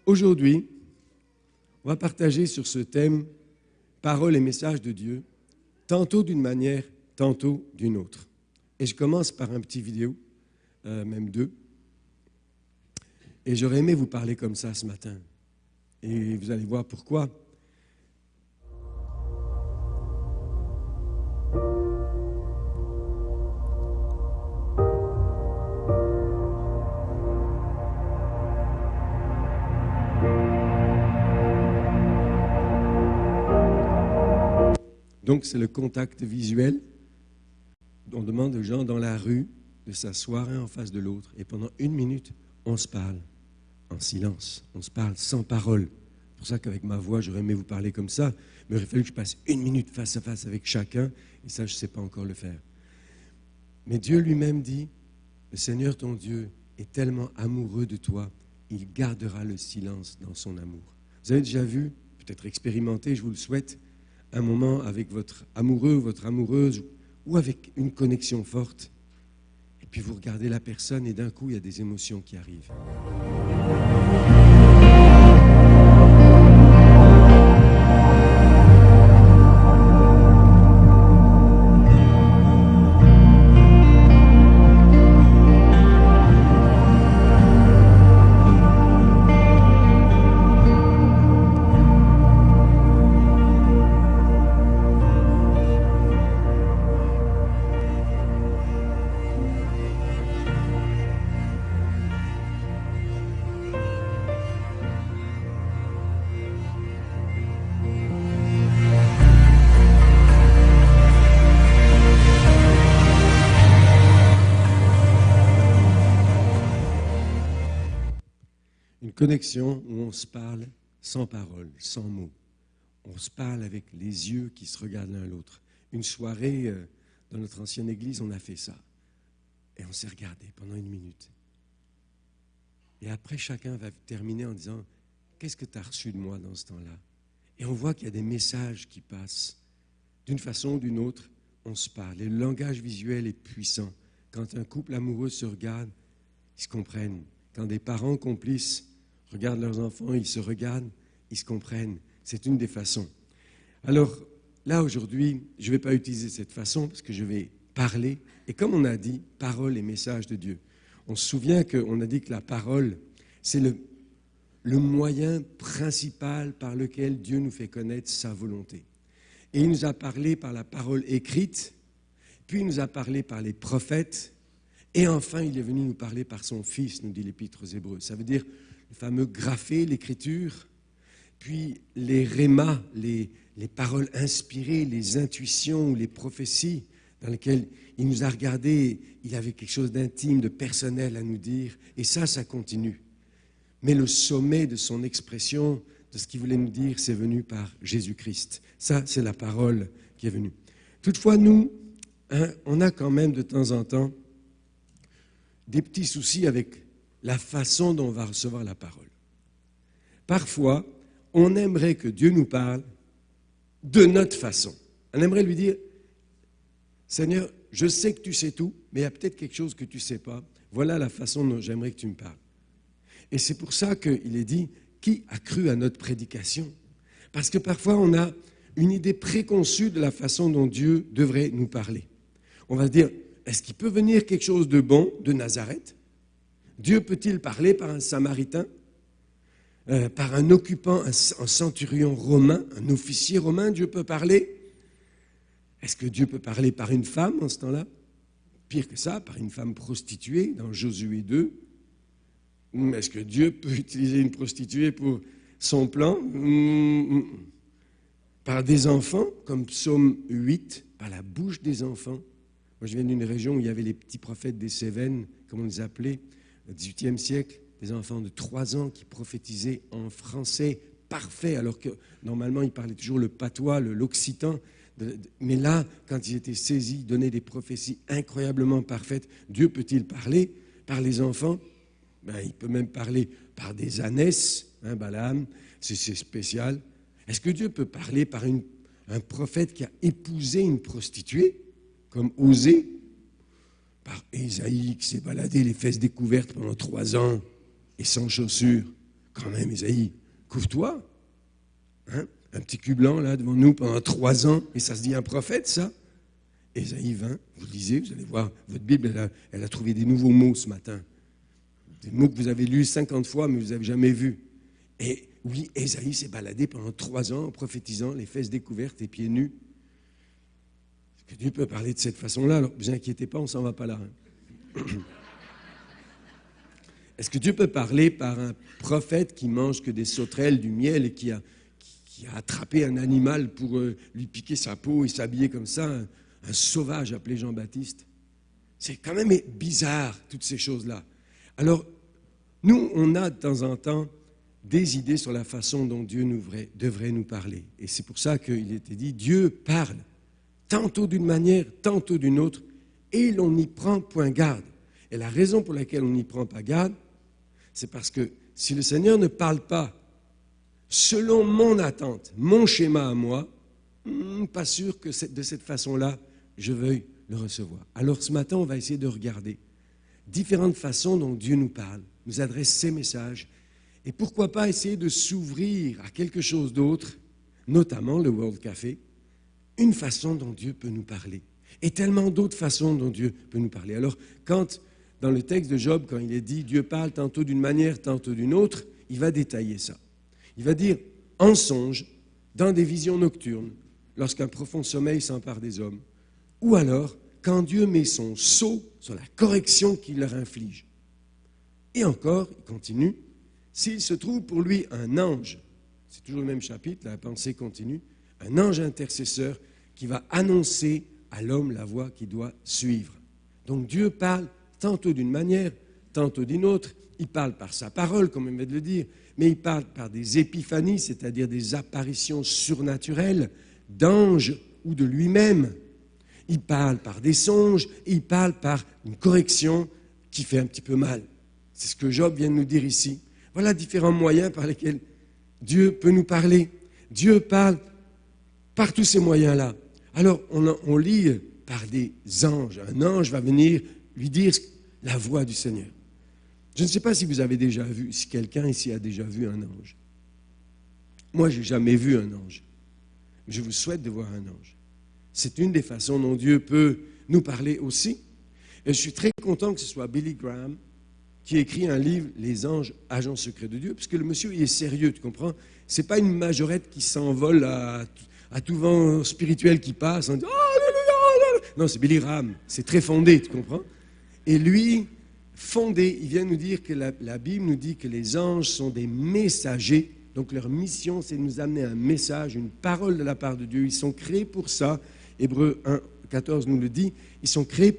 aujourd'hui, on va partager sur ce thème « Parole et message de Dieu », tantôt d'une manière, tantôt d'une autre. Et je commence par un petit vidéo, même deux. Et j'aurais aimé vous parler comme ça ce matin. Et vous allez voir pourquoi. Donc, c'est le contact visuel. On demande aux gens dans la rue de s'asseoir un en face de l'autre. Et pendant 1 minute, on se parle en silence. On se parle sans parole. C'est pour ça qu'avec ma voix, j'aurais aimé vous parler comme ça. Mais il aurait fallu que je passe 1 minute face à face avec chacun. Et ça, je ne sais pas encore le faire. Mais Dieu lui-même dit, le Seigneur ton Dieu est tellement amoureux de toi, il gardera le silence dans son amour. Vous avez déjà vu, peut-être expérimenté, je vous le souhaite, un moment avec votre amoureux, votre amoureuse, ou avec une connexion forte, et puis vous regardez la personne et d'un coup, il y a des émotions qui arrivent. Connexion où on se parle sans parole, sans mots. On se parle avec les yeux qui se regardent l'un l'autre. Une soirée, dans notre ancienne église, on a fait ça. Et on s'est regardé pendant 1 minute. Et après, chacun va terminer en disant « Qu'est-ce que tu as reçu de moi dans ce temps-là » Et on voit qu'il y a des messages qui passent. D'une façon ou d'une autre, on se parle. Et le langage visuel est puissant. Quand un couple amoureux se regarde, ils se comprennent. Quand des parents complices regardent leurs enfants, ils se regardent, ils se comprennent. C'est une des façons. Alors, là, aujourd'hui, je ne vais pas utiliser cette façon parce que je vais parler. Et comme on a dit, parole et message de Dieu. On se souvient qu'on a dit que la parole, c'est le moyen principal par lequel Dieu nous fait connaître sa volonté. Et il nous a parlé par la parole écrite, puis il nous a parlé par les prophètes, et enfin, il est venu nous parler par son Fils, nous dit l'Épître aux Hébreux. Ça veut dire le fameux graphé, l'écriture, puis les rémas, les paroles inspirées, les intuitions ou les prophéties dans lesquelles il nous a regardés, il avait quelque chose d'intime, de personnel à nous dire, et ça continue. Mais le sommet de son expression, de ce qu'il voulait nous dire, c'est venu par Jésus-Christ. Ça, c'est la parole qui est venue. Toutefois, nous, on a quand même de temps en temps des petits soucis avec la façon dont on va recevoir la parole. Parfois, on aimerait que Dieu nous parle de notre façon. On aimerait lui dire, Seigneur, je sais que tu sais tout, mais il y a peut-être quelque chose que tu ne sais pas. Voilà la façon dont j'aimerais que tu me parles. Et c'est pour ça qu'il est dit, qui a cru à notre prédication? Parce que parfois, on a une idée préconçue de la façon dont Dieu devrait nous parler. On va se dire, est-ce qu'il peut venir quelque chose de bon de Nazareth? Dieu peut-il parler par un Samaritain, par un occupant, un centurion romain, un officier romain? Dieu peut parler? Est-ce que Dieu peut parler par une femme en ce temps-là? Pire que ça, par une femme prostituée dans Josué 2. Est-ce que Dieu peut utiliser une prostituée pour son plan? Par des enfants, comme Psaume 8, par la bouche des enfants. Moi, je viens d'une région où il y avait les petits prophètes des Cévennes, comme on les appelait, au XVIIIe siècle, des enfants de 3 ans qui prophétisaient en français parfait, alors que normalement, ils parlaient toujours le patois, l'occitan. Mais là, quand ils étaient saisis, ils donnaient des prophéties incroyablement parfaites. Dieu peut-il parler par les enfants? Il peut même parler par des ânesses, Balaam, c'est spécial. Est-ce que Dieu peut parler par un prophète qui a épousé une prostituée, comme Osée, par Ésaïe qui s'est baladé les fesses découvertes pendant 3 ans et sans chaussures, quand même, Isaïe, couvre-toi. Hein? Un petit cul blanc, là, devant nous, pendant 3 ans, et ça se dit un prophète, ça? Ésaïe 20, vous lisez, vous allez voir, votre Bible, elle a trouvé des nouveaux mots ce matin. Des mots que vous avez lus 50 fois, mais vous n'avez jamais vus. Et oui, Ésaïe s'est baladé pendant 3 ans en prophétisant, les fesses découvertes et pieds nus. Est-ce que Dieu peut parler de cette façon-là? Alors, ne vous inquiétez pas, on ne s'en va pas là. Hein. Est-ce que Dieu peut parler par un prophète qui mange que des sauterelles, du miel et qui a attrapé un animal pour lui piquer sa peau et s'habiller comme ça, un sauvage appelé Jean-Baptiste? C'est quand même bizarre, toutes ces choses-là. Alors, nous, on a de temps en temps des idées sur la façon dont Dieu devrait nous parler. Et c'est pour ça qu'il était dit, Dieu parle, tantôt d'une manière, tantôt d'une autre, et l'on n'y prend point garde. Et la raison pour laquelle on n'y prend pas garde, c'est parce que si le Seigneur ne parle pas selon mon attente, mon schéma à moi, pas sûr que de cette façon-là, je veuille le recevoir. Alors ce matin, on va essayer de regarder différentes façons dont Dieu nous parle, nous adresse ses messages, et pourquoi pas essayer de s'ouvrir à quelque chose d'autre, notamment le World Café, une façon dont Dieu peut nous parler, et tellement d'autres façons dont Dieu peut nous parler. Alors, dans le texte de Job, quand il est dit « Dieu parle tantôt d'une manière, tantôt d'une autre », il va détailler ça. Il va dire « en songe, dans des visions nocturnes, lorsqu'un profond sommeil s'empare des hommes, ou alors quand Dieu met son sceau sur la correction qu'il leur inflige. » Et encore, il continue, « s'il se trouve pour lui un ange », c'est toujours le même chapitre, la pensée continue, un ange intercesseur qui va annoncer à l'homme la voie qu'il doit suivre. Donc Dieu parle tantôt d'une manière, tantôt d'une autre. Il parle par sa parole, comme il vient de le dire, mais il parle par des épiphanies, c'est-à-dire des apparitions surnaturelles d'anges ou de lui-même. Il parle par des songes, et il parle par une correction qui fait un petit peu mal. C'est ce que Job vient de nous dire ici. Voilà différents moyens par lesquels Dieu peut nous parler. Dieu parle par tous ces moyens-là. Alors, on lit par des anges. Un ange va venir lui dire la voix du Seigneur. Je ne sais pas si vous avez déjà vu, si quelqu'un ici a déjà vu un ange. Moi, je n'ai jamais vu un ange. Je vous souhaite de voir un ange. C'est une des façons dont Dieu peut nous parler aussi. Et je suis très content que ce soit Billy Graham qui écrit un livre, Les anges, agents secrets de Dieu, parce que le monsieur, il est sérieux, tu comprends? Ce n'est pas une majorette qui s'envole à tout vent spirituel qui passe en disant « Alléluia !» Non, c'est Billy Graham, c'est très fondé, tu comprends? Et lui, fondé, il vient nous dire que la Bible nous dit que les anges sont des messagers. Donc leur mission, c'est de nous amener un message, une parole de la part de Dieu. Ils sont créés pour ça. Hébreux 1, 14 nous le dit. Ils sont créés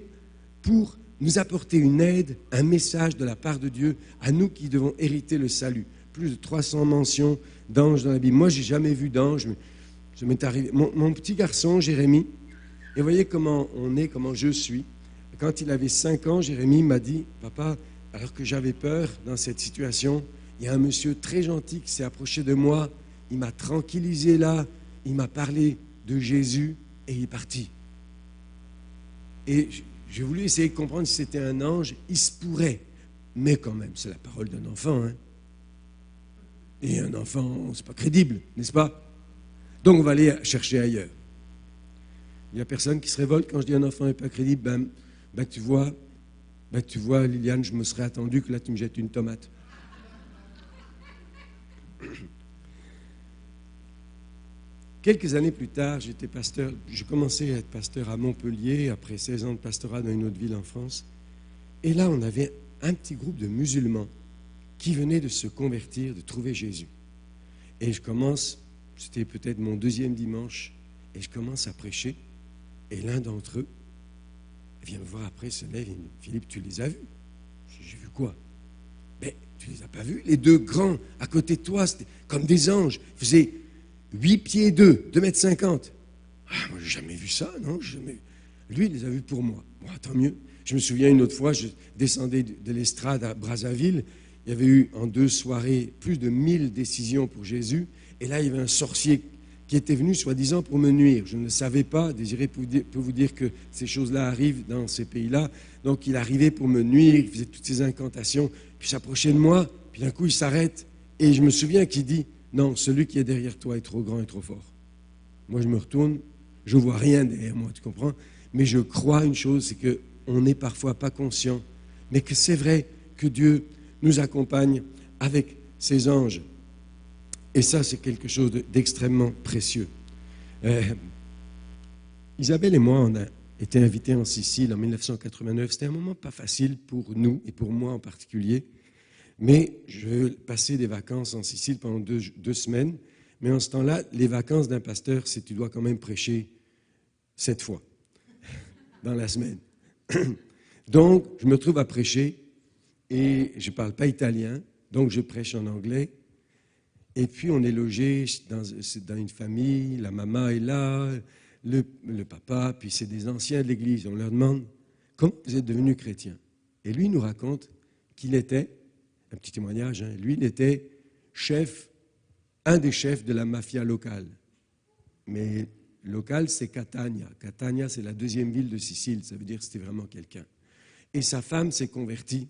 pour nous apporter une aide, un message de la part de Dieu à nous qui devons hériter le salut. Plus de 300 mentions d'anges dans la Bible. Moi, je n'ai jamais vu d'ange. Ça m'est arrivé. Mon petit garçon, Jérémie, et vous voyez comment on est, comment je suis. Quand il avait 5 ans, Jérémie m'a dit, « Papa, alors que j'avais peur dans cette situation, il y a un monsieur très gentil qui s'est approché de moi, il m'a tranquillisé là, il m'a parlé de Jésus et il est parti. » Et j'ai voulu essayer de comprendre si c'était un ange, il se pourrait, mais quand même, c'est la parole d'un enfant. Hein. Et un enfant, c'est pas crédible, n'est-ce pas? Donc on va aller chercher ailleurs. Il n'y a personne qui se révolte quand je dis un enfant n'est pas crédible. Ben, tu vois, Liliane, je me serais attendu que là, tu me jettes une tomate. Quelques années plus tard, j'étais pasteur. Je commençais à être pasteur à Montpellier, après 16 ans de pastorat dans une autre ville en France. Et là, on avait un petit groupe de musulmans qui venaient de se convertir, de trouver Jésus. Et je commence, c'était peut-être mon 2e dimanche, et je commence à prêcher. Et l'un d'entre eux, il vient me voir après, se lève, il me dit, « Philippe, tu les as vus? » J'ai vu quoi? « Ben, tu les as pas vus? Les 2 grands à côté de toi, c'était comme des anges. Ils faisaient 8 pieds 2, 2,50 m. Ah, moi, j'ai jamais vu ça, non? Jamais. Lui, il les a vus pour moi. Moi, tant mieux. Je me souviens une autre fois, je descendais de l'estrade à Brazzaville. Il y avait eu en 2 soirées plus de 1000 décisions pour Jésus. Et là, il y avait un sorcier qui était venu soi-disant pour me nuire. Je ne le savais pas. Désiré peut vous dire que ces choses-là arrivent dans ces pays-là. Donc, il arrivait pour me nuire, il faisait toutes ces incantations, puis il s'approchait de moi, puis d'un coup, il s'arrête Et je me souviens qu'il dit, non, celui qui est derrière toi est trop grand et trop fort. Moi, je me retourne, je ne vois rien derrière moi, tu comprends? Mais je crois une chose, c'est qu'on n'est parfois pas conscient, mais que c'est vrai que Dieu nous accompagne avec ses anges. Et ça, c'est quelque chose d'extrêmement précieux. Isabelle et moi, on a été invités en Sicile en 1989. C'était un moment pas facile pour nous et pour moi en particulier. Mais je vais passer des vacances en Sicile pendant deux semaines. Mais en ce temps-là, les vacances d'un pasteur, c'est tu dois quand même prêcher 7 fois dans la semaine. Donc, je me trouve à prêcher et je ne parle pas italien, donc je prêche en anglais. Et puis, on est logé dans une famille, la maman est là, le papa, puis c'est des anciens de l'Église. On leur demande, comment vous êtes devenus chrétiens? Et lui, il nous raconte qu'il était, un petit témoignage, hein, lui, il était chef, un des chefs de la mafia locale. Mais locale, c'est Catania. Catania, c'est la deuxième ville de Sicile, ça veut dire que c'était vraiment quelqu'un. Et sa femme s'est convertie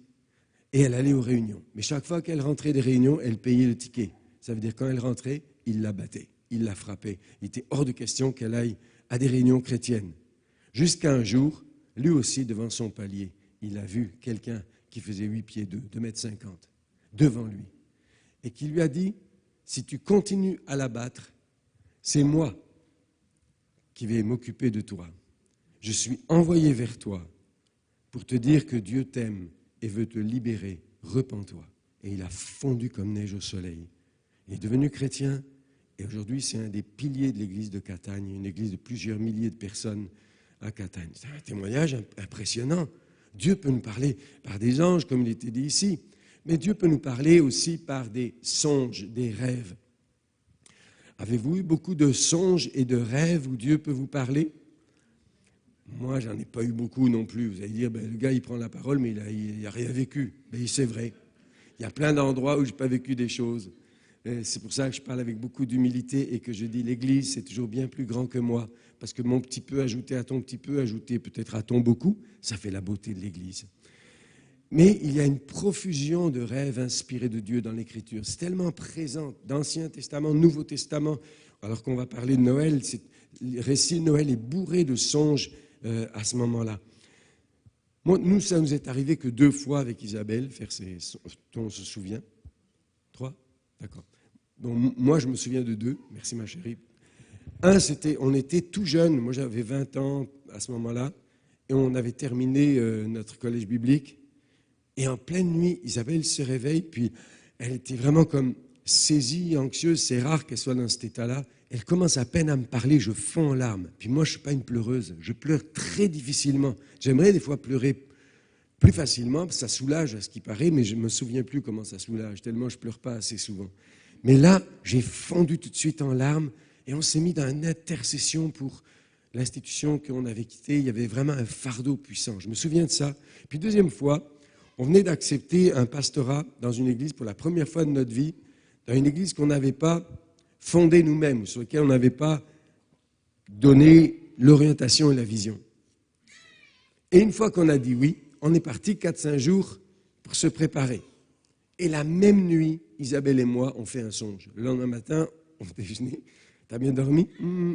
et elle allait aux réunions. Mais chaque fois qu'elle rentrait des réunions, elle payait le ticket. Ça veut dire quand elle rentrait, il la battait, il la frappait. Il était hors de question qu'elle aille à des réunions chrétiennes. Jusqu'à un jour, lui aussi, devant son palier, il a vu quelqu'un qui faisait 8 pieds 2, 2,50 m, devant lui. Et qui lui a dit, si tu continues à la battre, c'est moi qui vais m'occuper de toi. Je suis envoyé vers toi pour te dire que Dieu t'aime et veut te libérer. Repens-toi. Et il a fondu comme neige au soleil. Il est devenu chrétien et aujourd'hui, c'est un des piliers de l'église de Catagne, une église de plusieurs milliers de personnes à Catagne. C'est un témoignage impressionnant. Dieu peut nous parler par des anges, comme il était dit ici, mais Dieu peut nous parler aussi par des songes, des rêves. Avez-vous eu beaucoup de songes et de rêves où Dieu peut vous parler? Moi, j'en ai pas eu beaucoup non plus. Vous allez dire, ben, le gars, il prend la parole, mais il n'a rien vécu. Ben, c'est vrai. Il y a plein d'endroits où je n'ai pas vécu des choses. C'est pour ça que je parle avec beaucoup d'humilité et que je dis, l'Église, c'est toujours bien plus grand que moi. Parce que mon petit peu ajouté à ton petit peu, ajouté peut-être à ton beaucoup, ça fait la beauté de l'Église. Mais il y a une profusion de rêves inspirés de Dieu dans l'Écriture. C'est tellement présent d'Ancien Testament, Nouveau Testament. Alors qu'on va parler de Noël, le récit de Noël est bourré de songes à ce moment-là. Nous, ça nous est arrivé que 2 fois avec Isabelle, faire on se souvient. 3? D'accord. Donc, moi, je me souviens de 2. Merci, ma chérie. Un, on était tout jeunes. Moi, j'avais 20 ans à ce moment-là. Et on avait terminé notre collège biblique. Et en pleine nuit, Isabelle se réveille. Puis, elle était vraiment comme saisie, anxieuse. C'est rare qu'elle soit dans cet état-là. Elle commence à peine à me parler. Je fonds en larmes. Puis moi, je ne suis pas une pleureuse. Je pleure très difficilement. J'aimerais des fois pleurer plus facilement, ça soulage à ce qui paraît, mais je ne me souviens plus comment ça soulage, tellement je ne pleure pas assez souvent. Mais là, j'ai fondu tout de suite en larmes et on s'est mis dans une intercession pour l'institution qu'on avait quittée. Il y avait vraiment un fardeau puissant. Je me souviens de ça. Puis deuxième fois, on venait d'accepter un pastorat dans une église pour la première fois de notre vie, dans une église qu'on n'avait pas fondée nous-mêmes, sur laquelle on n'avait pas donné l'orientation et la vision. Et une fois qu'on a dit oui, on est parti 4-5 jours pour se préparer. Et la même nuit, Isabelle et moi, on fait un songe. Le lendemain matin, on déjeunait. T'as bien dormi?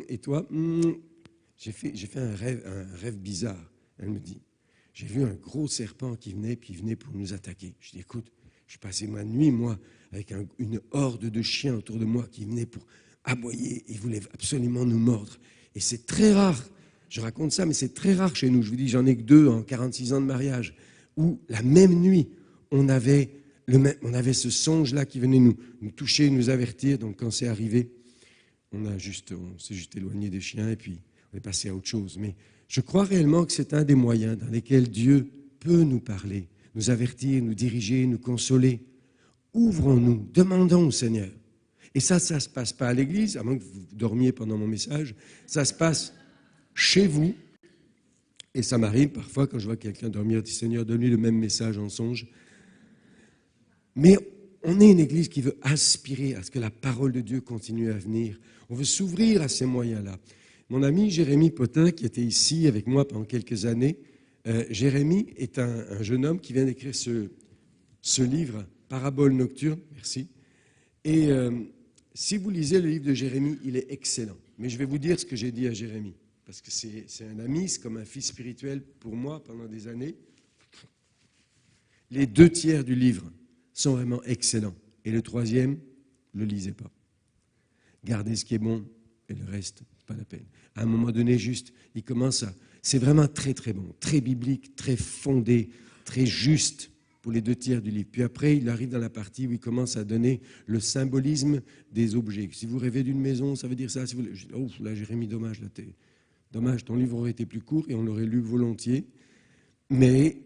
Et toi? J'ai fait un rêve bizarre. Elle me dit, j'ai vu un gros serpent qui venait, puis il venait pour nous attaquer. Je dis, écoute, je passais ma nuit, moi, avec une horde de chiens autour de moi qui venaient pour aboyer. Ils voulaient absolument nous mordre. Et c'est très rare. Je raconte ça, mais c'est très rare chez nous. Je vous dis, j'en ai que 2 en 46 ans de mariage, où la même nuit, on avait ce songe-là qui venait nous toucher, nous avertir. Donc quand c'est arrivé, on s'est juste éloigné des chiens et puis on est passé à autre chose. Mais je crois réellement que c'est un des moyens dans lesquels Dieu peut nous parler, nous avertir, nous diriger, nous consoler. Ouvrons-nous, demandons au Seigneur. Et ça ne se passe pas à l'église, à moins que vous dormiez pendant mon message, ça se passe chez vous, et ça m'arrive parfois quand je vois quelqu'un dormir, dit Seigneur, donne-lui le même message en songe. Mais on est une église qui veut aspirer à ce que la parole de Dieu continue à venir. On veut s'ouvrir à ces moyens-là. Mon ami Jérémy Potin, qui était ici avec moi pendant quelques années, Jérémy est un jeune homme qui vient d'écrire ce livre, Parabole nocturne, merci. Et si vous lisez le livre de Jérémie, il est excellent. Mais je vais vous dire ce que j'ai dit à Jérémie, parce que c'est un ami, c'est comme un fils spirituel pour moi pendant des années. Les 2 tiers du livre sont vraiment excellents. Et le 3e, ne le lisez pas. Gardez ce qui est bon et le reste, pas la peine. À un moment donné, juste, il commence à... C'est vraiment très, très bon, très biblique, très fondé, très juste pour les 2 tiers du livre. Puis après, il arrive dans la partie où il commence à donner le symbolisme des objets. Si vous rêvez d'une maison, ça veut dire ça. Si vous... Oh, là, Jérémie, dommage, là, dommage, ton livre aurait été plus court et on l'aurait lu volontiers. Mais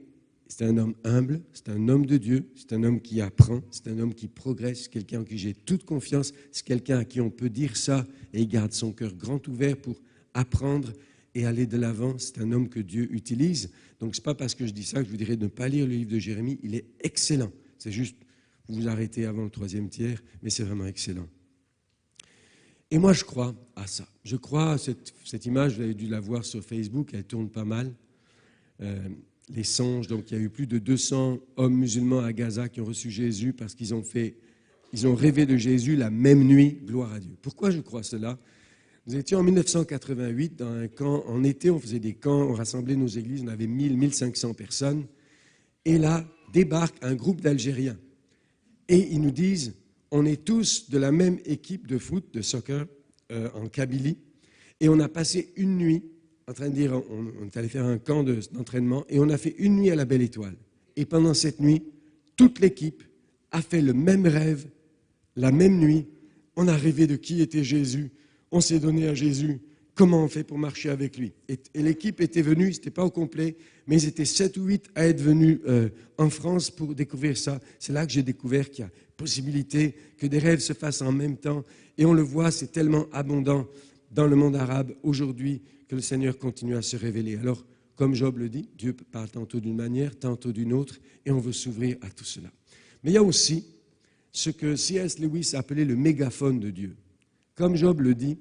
c'est un homme humble, c'est un homme de Dieu, c'est un homme qui apprend, c'est un homme qui progresse, quelqu'un en qui j'ai toute confiance, c'est quelqu'un à qui on peut dire ça et il garde son cœur grand ouvert pour apprendre et aller de l'avant. C'est un homme que Dieu utilise. Donc, ce n'est pas parce que je dis ça que je vous dirais de ne pas lire le livre de Jérémie. Il est excellent. C'est juste, vous vous arrêtez avant le 3e tiers, mais c'est vraiment excellent. Et moi, je crois à ça. Je crois à cette image, vous avez dû la voir sur Facebook, elle tourne pas mal. Les songes, donc il y a eu plus de 200 hommes musulmans à Gaza qui ont reçu Jésus parce qu'ils ont rêvé de Jésus la même nuit, gloire à Dieu. Pourquoi je crois cela? Nous étions en 1988 dans un camp, en été on faisait des camps, on rassemblait nos églises, on avait 1500 personnes, et là débarque un groupe d'Algériens. Et ils nous disent, on est tous de la même équipe de foot, de soccer, en Kabylie, et on a passé une nuit en train de dire, on est allé faire un camp d'entraînement, et on a fait une nuit à la Belle Étoile. Et pendant cette nuit, toute l'équipe a fait le même rêve, la même nuit. On a rêvé de qui était Jésus, on s'est donné à Jésus, comment on fait pour marcher avec lui. Et l'équipe était venue, ce n'était pas au complet, mais ils étaient 7 ou 8 à être venus en France pour découvrir ça. C'est là que j'ai découvert qu'il y a possibilité que des rêves se fassent en même temps. Et on le voit, c'est tellement abondant dans le monde arabe aujourd'hui que le Seigneur continue à se révéler. Alors, comme Job le dit, Dieu parle tantôt d'une manière, tantôt d'une autre, et on veut s'ouvrir à tout cela. Mais il y a aussi ce que C.S. Lewis appelait le mégaphone de Dieu. Comme Job le dit,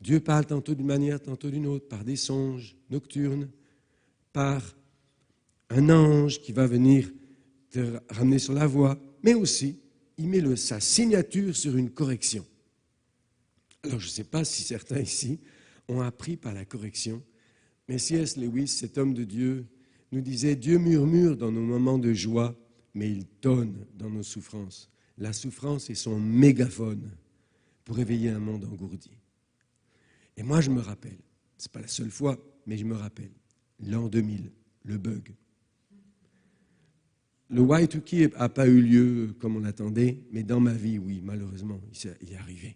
Dieu parle tantôt d'une manière, tantôt d'une autre, par des songes nocturnes, par un ange qui va venir te ramener sur la voie, mais aussi, il met sa signature sur une correction. Alors, je ne sais pas si certains ici ont appris par la correction, mais C.S. Lewis, cet homme de Dieu, nous disait « Dieu murmure dans nos moments de joie, mais il tonne dans nos souffrances. La souffrance est son mégaphone pour réveiller un monde engourdi. » Et moi, je me rappelle, ce n'est pas la seule fois, mais je me rappelle, l'an 2000, le bug. Le Y2K n'a pas eu lieu comme on l'attendait, mais dans ma vie, oui, malheureusement, il est arrivé.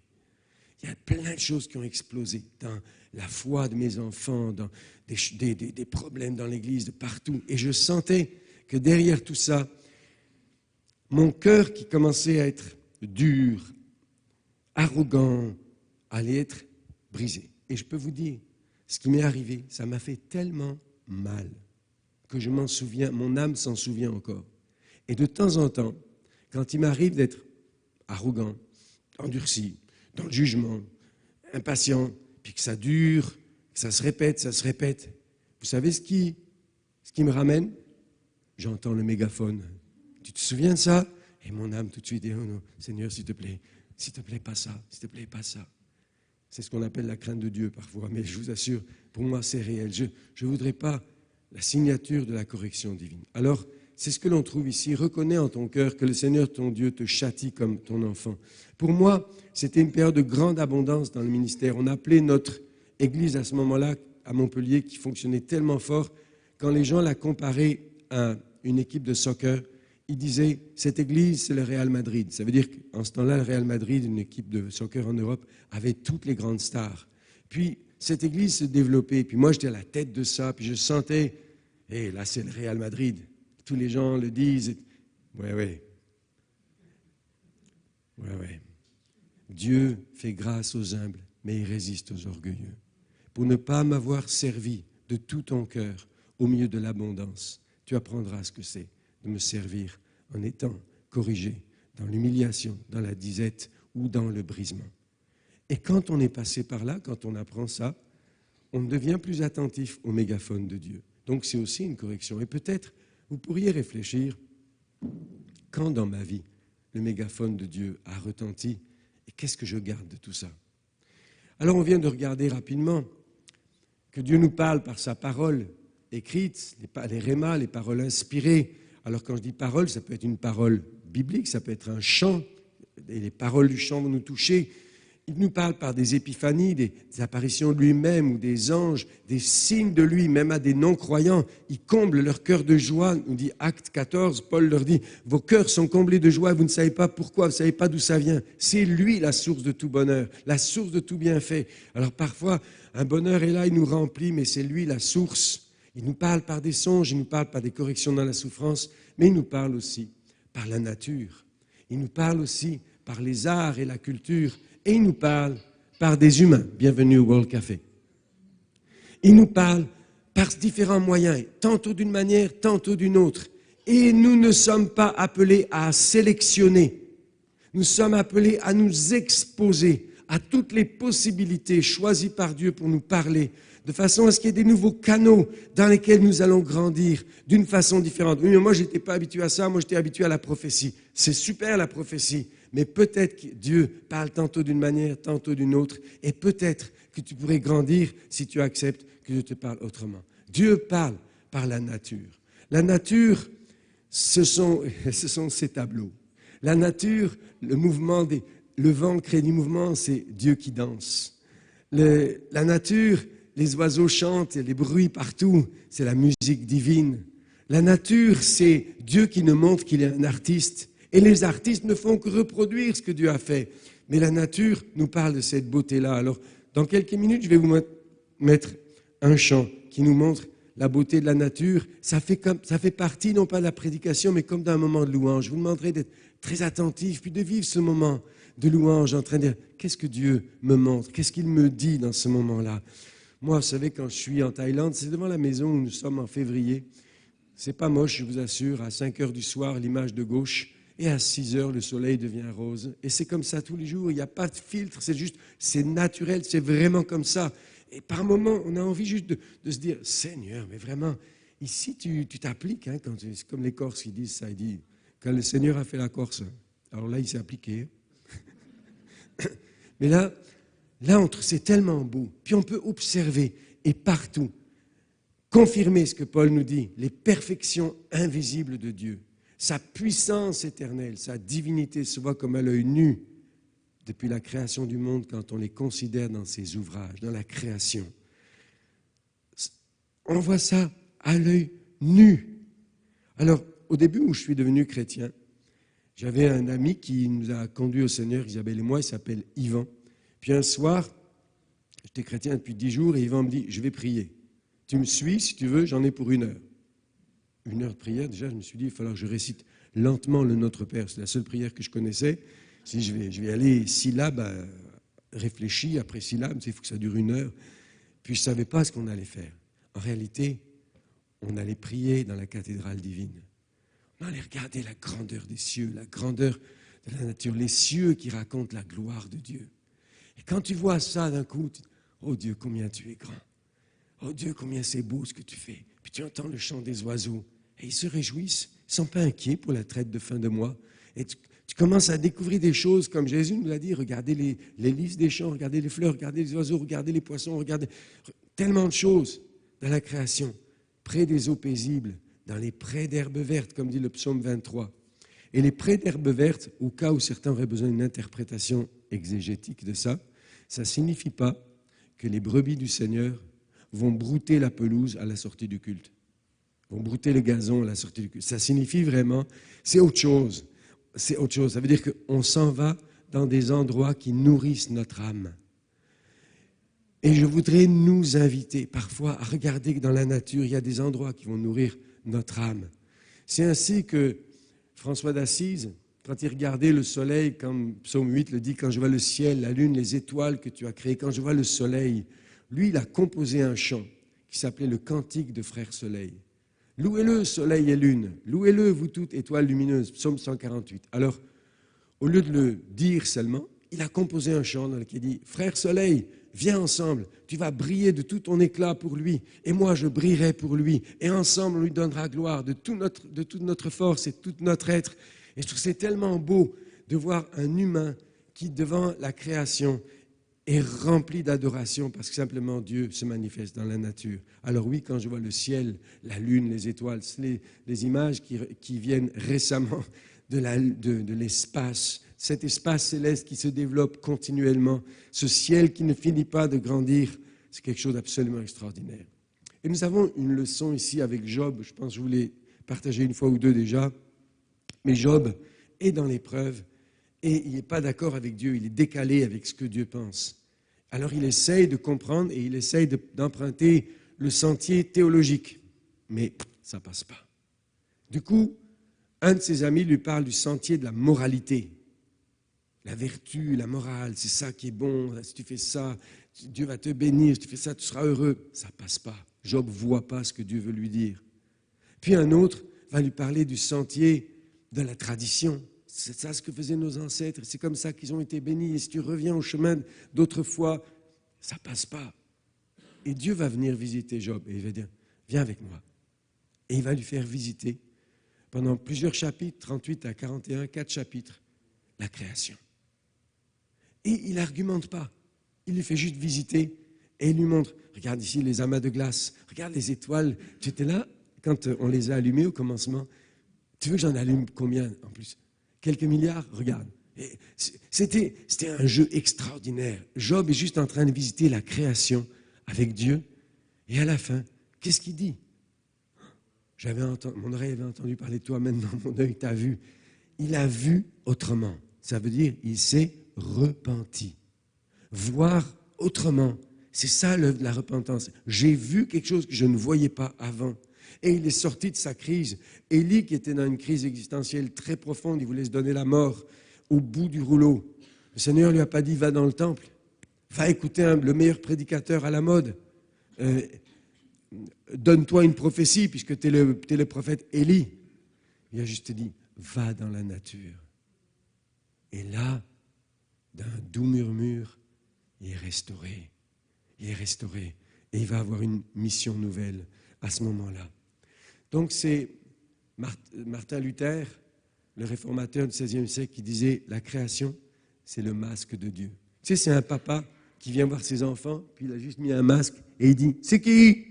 Il y a plein de choses qui ont explosé dans la foi de mes enfants, dans des problèmes dans l'Église, de partout. Et je sentais que derrière tout ça, mon cœur qui commençait à être dur, arrogant, allait être brisé. Et je peux vous dire, ce qui m'est arrivé, ça m'a fait tellement mal que je m'en souviens, mon âme s'en souvient encore. Et de temps en temps, quand il m'arrive d'être arrogant, endurci, dans le jugement, impatient, puis que ça dure, que ça se répète. Vous savez ce qui me ramène? J'entends le mégaphone. Tu te souviens de ça? Et mon âme tout de suite dit, oh non, Seigneur, s'il te plaît, pas ça, s'il te plaît, pas ça. C'est ce qu'on appelle la crainte de Dieu parfois, mais je vous assure, pour moi, c'est réel. Je ne voudrais pas la signature de la correction divine. Alors, c'est ce que l'on trouve ici. Reconnais en ton cœur que le Seigneur, ton Dieu, te châtie comme ton enfant. Pour moi, c'était une période de grande abondance dans le ministère. On appelait notre église à ce moment-là, à Montpellier, qui fonctionnait tellement fort, quand les gens la comparaient à une équipe de soccer, ils disaient, cette église, c'est le Real Madrid. Ça veut dire qu'en ce temps-là, le Real Madrid, une équipe de soccer en Europe, avait toutes les grandes stars. Puis, cette église se développait. Puis moi, j'étais à la tête de ça. Puis je sentais, là, c'est le Real Madrid. Tous les gens le disent. Ouais. Dieu fait grâce aux humbles, mais il résiste aux orgueilleux. Pour ne pas m'avoir servi de tout ton cœur au milieu de l'abondance, tu apprendras ce que c'est de me servir en étant corrigé dans l'humiliation, dans la disette ou dans le brisement. Et quand on est passé par là, quand on apprend ça, on devient plus attentif au mégaphone de Dieu. Donc c'est aussi une correction. Et peut-être, vous pourriez réfléchir, quand dans ma vie, le mégaphone de Dieu a retenti. Et qu'est-ce que je garde de tout ça? Alors on vient de regarder rapidement que Dieu nous parle par sa parole écrite, les rémas, les paroles inspirées. Alors quand je dis parole, ça peut être une parole biblique, ça peut être un chant, et les paroles du chant vont nous toucher. Il nous parle par des épiphanies, des apparitions de lui-même ou des anges, des signes de lui, même à des non-croyants. Il comble leur cœur de joie, nous dit Acte 14, Paul leur dit « Vos cœurs sont comblés de joie, vous ne savez pas pourquoi, vous ne savez pas d'où ça vient. C'est lui la source de tout bonheur, la source de tout bienfait. » Alors parfois, un bonheur est là, il nous remplit, mais c'est lui la source. Il nous parle par des songes, il nous parle par des corrections dans la souffrance, mais il nous parle aussi par la nature. Il nous parle aussi par les arts et la culture. Et il nous parle par des humains. Bienvenue au World Café. Il nous parle par différents moyens, tantôt d'une manière, tantôt d'une autre. Et nous ne sommes pas appelés à sélectionner. Nous sommes appelés à nous exposer à toutes les possibilités choisies par Dieu pour nous parler, de façon à ce qu'il y ait des nouveaux canaux dans lesquels nous allons grandir d'une façon différente. Oui, mais moi, je n'étais pas habitué à ça, moi, j'étais habitué à la prophétie. C'est super, la prophétie. Mais peut-être que Dieu parle tantôt d'une manière, tantôt d'une autre, et peut-être que tu pourrais grandir si tu acceptes que Dieu te parle autrement. Dieu parle par la nature. La nature, ce sont ces tableaux. La nature, le vent crée du mouvement, c'est Dieu qui danse. La nature, les oiseaux chantent, les bruits partout, c'est la musique divine. La nature, c'est Dieu qui nous montre qu'il est un artiste. Et les artistes ne font que reproduire ce que Dieu a fait. Mais la nature nous parle de cette beauté-là. Alors, dans quelques minutes, je vais vous mettre un chant qui nous montre la beauté de la nature. Ça fait partie, non pas de la prédication, mais comme d'un moment de louange. Je vous demanderai d'être très attentif, puis de vivre ce moment de louange en train de dire, qu'est-ce que Dieu me montre? Qu'est-ce qu'il me dit dans ce moment-là? Moi, vous savez, quand je suis en Thaïlande, c'est devant la maison où nous sommes en février. C'est pas moche, je vous assure. À 5 heures du soir, l'image de gauche. Et à 6 heures, le soleil devient rose. Et c'est comme ça tous les jours. Il n'y a pas de filtre. C'est naturel. C'est vraiment comme ça. Et par moments, on a envie juste de se dire, Seigneur, mais vraiment, ici, tu t'appliques. Hein, c'est comme les Corses qui disent ça. Ils disent, quand le Seigneur a fait la Corse, alors là, il s'est appliqué. Mais là, c'est tellement beau. Puis on peut observer, et partout, confirmer ce que Paul nous dit, les perfections invisibles de Dieu. Sa puissance éternelle, sa divinité se voit comme à l'œil nu depuis la création du monde quand on les considère dans ses ouvrages, dans la création. On voit ça à l'œil nu. Alors, au début où je suis devenu chrétien, j'avais un ami qui nous a conduits au Seigneur, Isabelle et moi, il s'appelle Yvan. Puis un soir, j'étais chrétien depuis 10 jours et Yvan me dit, je vais prier. Tu me suis, si tu veux, j'en ai pour 1 heure. 1 heure de prière, déjà, je me suis dit, il va falloir que je récite lentement le Notre Père. C'est la seule prière que je connaissais. Si je vais aller syllabe, réfléchis, après syllabe, il faut que ça dure 1 heure. Puis je ne savais pas ce qu'on allait faire. En réalité, on allait prier dans la cathédrale divine. On allait regarder la grandeur des cieux, la grandeur de la nature, les cieux qui racontent la gloire de Dieu. Et quand tu vois ça d'un coup, tu dis, oh Dieu, combien tu es grand. Oh Dieu, combien c'est beau ce que tu fais. Puis tu entends le chant des oiseaux. Et ils se réjouissent. Ils ne sont pas inquiets pour la traite de fin de mois. Et tu commences à découvrir des choses comme Jésus nous l'a dit. Regardez les lys des champs, regardez les fleurs, regardez les oiseaux, regardez les poissons, regardez tellement de choses dans la création. Près des eaux paisibles, dans les prés d'herbes vertes, comme dit le psaume 23. Et les prés d'herbes vertes, au cas où certains auraient besoin d'une interprétation exégétique de ça, ça ne signifie pas que les brebis du Seigneur vont brouter la pelouse à la sortie du culte, vont brouter le gazon à la sortie du culte. Ça signifie vraiment, c'est autre chose. C'est autre chose. Ça veut dire qu'on s'en va dans des endroits qui nourrissent notre âme. Et je voudrais nous inviter parfois à regarder que dans la nature, il y a des endroits qui vont nourrir notre âme. C'est ainsi que François d'Assise, quand il regardait le soleil, comme Psaume 8 le dit, quand je vois le ciel, la lune, les étoiles que tu as créées, quand je vois le soleil, lui, il a composé un chant qui s'appelait le Cantique de Frère Soleil. Louez-le, soleil et lune, louez-le, vous toutes étoiles lumineuses, Psaume 148. Alors, au lieu de le dire seulement, il a composé un chant dans lequel il dit, Frère Soleil, viens ensemble, tu vas briller de tout ton éclat pour lui, et moi je brillerai pour lui, et ensemble on lui donnera gloire de toute notre force et tout notre être. Et je trouve que c'est tellement beau de voir un humain qui, devant la création, est rempli d'adoration parce que simplement Dieu se manifeste dans la nature. Alors oui, quand je vois le ciel, la lune, les étoiles, c'est les images qui viennent récemment de l'espace, cet espace céleste qui se développe continuellement, ce ciel qui ne finit pas de grandir, c'est quelque chose d'absolument extraordinaire. Et nous avons une leçon ici avec Job, je pense que je vous l'ai partagé une fois ou deux déjà, mais Job est dans l'épreuve et il n'est pas d'accord avec Dieu, il est décalé avec ce que Dieu pense. Alors il essaye de comprendre et il essaye d'emprunter le sentier théologique, mais ça ne passe pas. Du coup, un de ses amis lui parle du sentier de la moralité. La vertu, la morale, c'est ça qui est bon. Si tu fais ça, Dieu va te bénir. Si tu fais ça, tu seras heureux. Ça ne passe pas. Job ne voit pas ce que Dieu veut lui dire. Puis un autre va lui parler du sentier de la tradition. C'est ça ce que faisaient nos ancêtres. C'est comme ça qu'ils ont été bénis. Et si tu reviens au chemin d'autrefois, ça ne passe pas. Et Dieu va venir visiter Job. Et il va dire, viens avec moi. Et il va lui faire visiter, pendant plusieurs chapitres, 38 à 41, 4 chapitres, la création. Et il n'argumente pas. Il lui fait juste visiter et il lui montre, regarde ici les amas de glace, regarde les étoiles. Tu étais là quand on les a allumées au commencement. Tu veux que j'en allume combien en plus? Quelques milliards? Regarde. C'était un jeu extraordinaire. Job est juste en train de visiter la création avec Dieu. Et à la fin, qu'est-ce qu'il dit? Mon oreille avait entendu parler de toi, maintenant mon œil t'a vu. Il a vu autrement. Ça veut dire il s'est repenti. Voir autrement, c'est ça l'œuvre de la repentance. J'ai vu quelque chose que je ne voyais pas avant. Et il est sorti de sa crise. Élie, qui était dans une crise existentielle très profonde, il voulait se donner la mort au bout du rouleau. Le Seigneur ne lui a pas dit, va dans le temple, va écouter le meilleur prédicateur à la mode. Donne-toi une prophétie, puisque tu es le prophète Élie. Il a juste dit, va dans la nature. Et là, d'un doux murmure, il est restauré. Il est restauré. Et il va avoir une mission nouvelle à ce moment-là. Donc c'est Martin Luther, le réformateur du XVIe siècle, qui disait, la création, c'est le masque de Dieu. Tu sais, c'est un papa qui vient voir ses enfants, puis il a juste mis un masque, et il dit, c'est qui?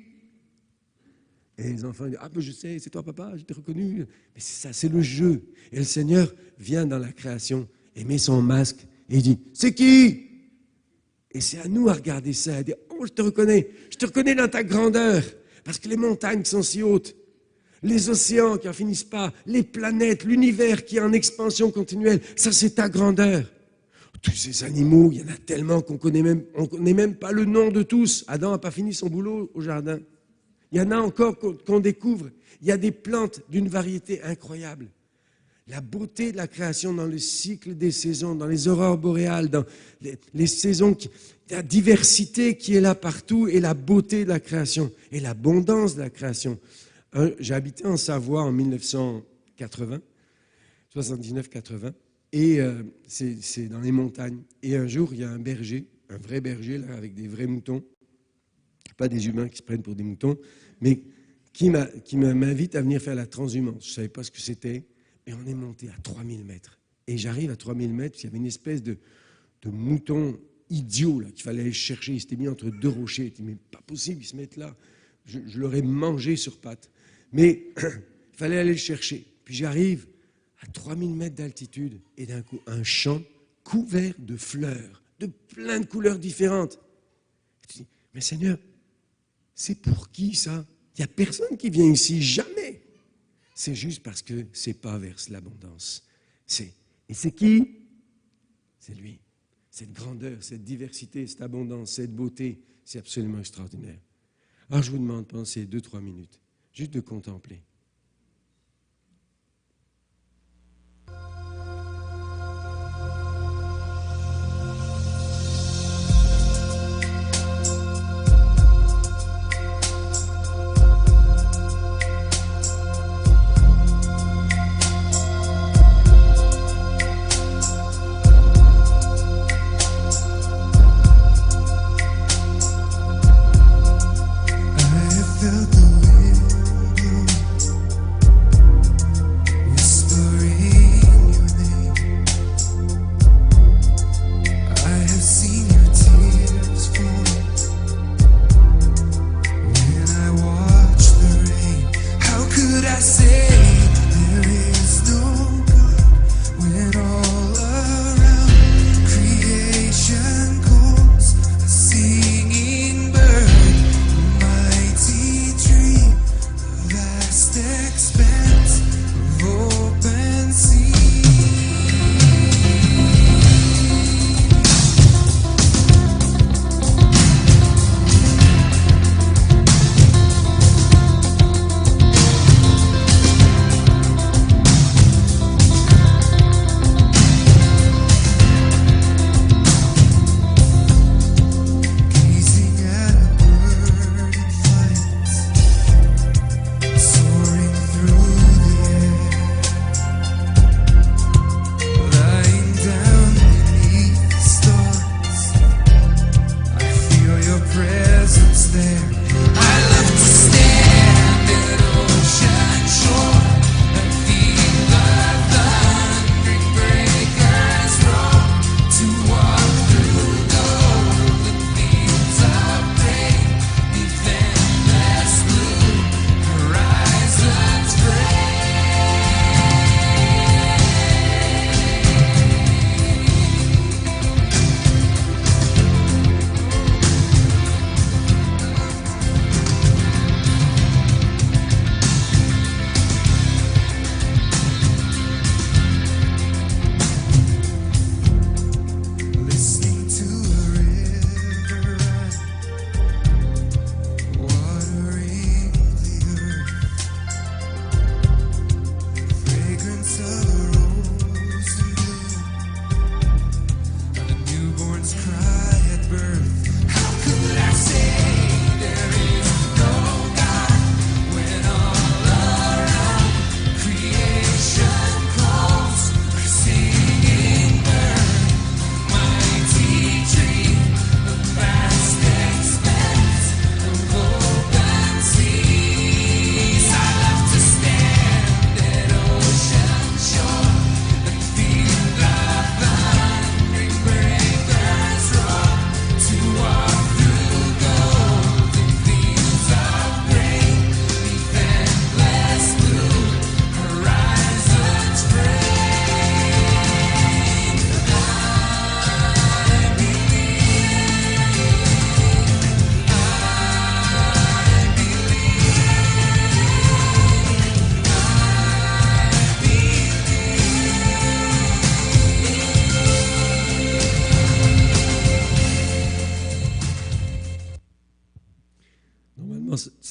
Et les enfants disent, ah ben je sais, c'est toi papa, je t'ai reconnu. Mais c'est ça, c'est le jeu. Et le Seigneur vient dans la création et met son masque et il dit, c'est qui? Et c'est à nous à regarder ça, à dire, oh je te reconnais dans ta grandeur, parce que les montagnes sont si hautes, les océans qui n'en finissent pas, les planètes, l'univers qui est en expansion continuelle, ça c'est ta grandeur. Tous ces animaux, il y en a tellement qu'on on connaît même pas le nom de tous. Adam n'a pas fini son boulot au jardin. Il y en a encore qu'on découvre. Il y a des plantes d'une variété incroyable. La beauté de la création dans le cycle des saisons, dans les aurores boréales, dans les saisons, la diversité qui est là partout et la beauté de la création et l'abondance de la création. J'ai habité en Savoie en 1980, 79-80, et c'est dans les montagnes. Et un jour, il y a un berger, un vrai berger là, avec des vrais moutons, pas des humains qui se prennent pour des moutons, mais qui m'invite à venir faire la transhumance. Je ne savais pas ce que c'était, et on est monté à 3000 mètres. Et j'arrive à 3000 mètres, il y avait une espèce de mouton idiot là, qu'il fallait aller chercher. Il s'était mis entre deux rochers. Il dit, mais pas possible, ils se mettent là. Je l'aurais mangé sur pattes. Mais il fallait aller le chercher. Puis j'arrive à 3000 mètres d'altitude, et d'un coup, un champ couvert de fleurs, de plein de couleurs différentes. Je dis, mais Seigneur, c'est pour qui ça? Il n'y a personne qui vient ici, jamais. C'est juste parce que c'est pas vers l'abondance. Et c'est qui? C'est lui. Cette grandeur, cette diversité, cette abondance, cette beauté, c'est absolument extraordinaire. Alors je vous demande pendant ces 2-3 minutes, juste de contempler. Felt the wind blow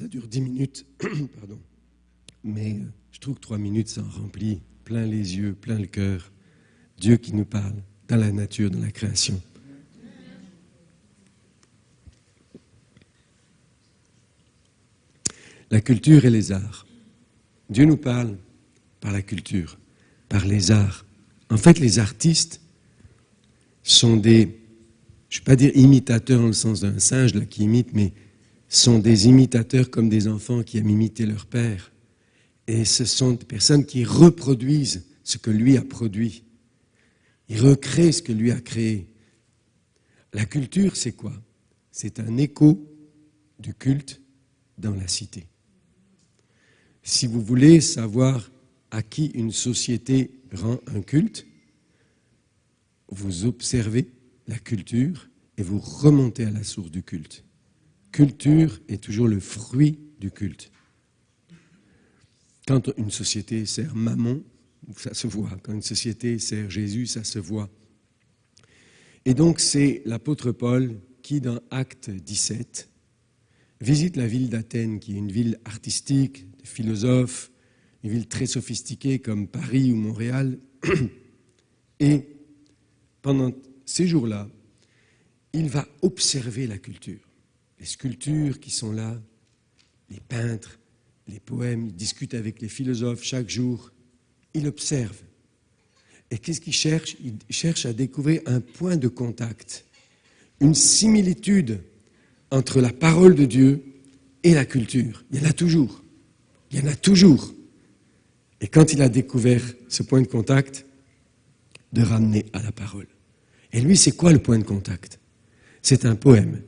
dure 10 minutes, pardon. Mais je trouve que 3 minutes, ça en remplit plein les yeux, plein le cœur. Dieu qui nous parle dans la nature, dans la création. La culture et les arts. Dieu nous parle par la culture, par les arts. En fait, les artistes sont des, je ne vais pas dire imitateurs dans le sens d'un singe là, qui imite, mais sont des imitateurs comme des enfants qui aiment imiter leur père. Et ce sont des personnes qui reproduisent ce que lui a produit. Ils recréent ce que lui a créé. La culture, c'est quoi? C'est un écho du culte dans la cité. Si vous voulez savoir à qui une société rend un culte, vous observez la culture et vous remontez à la source du culte. Culture est toujours le fruit du culte. Quand une société sert Mammon, ça se voit. Quand une société sert Jésus, ça se voit. Et donc c'est l'apôtre Paul qui, dans Acte 17, visite la ville d'Athènes, qui est une ville artistique, de philosophes, une ville très sophistiquée comme Paris ou Montréal. Et pendant ces jours-là, il va observer la culture. Les sculptures qui sont là, les peintres, les poèmes, il discute avec les philosophes chaque jour. Il observe. Et qu'est-ce qu'il cherche? Il cherche à découvrir un point de contact, une similitude entre la parole de Dieu et la culture. Il y en a toujours. Il y en a toujours. Et quand il a découvert ce point de contact, de ramener à la parole. Et lui, c'est quoi le point de contact? C'est un poème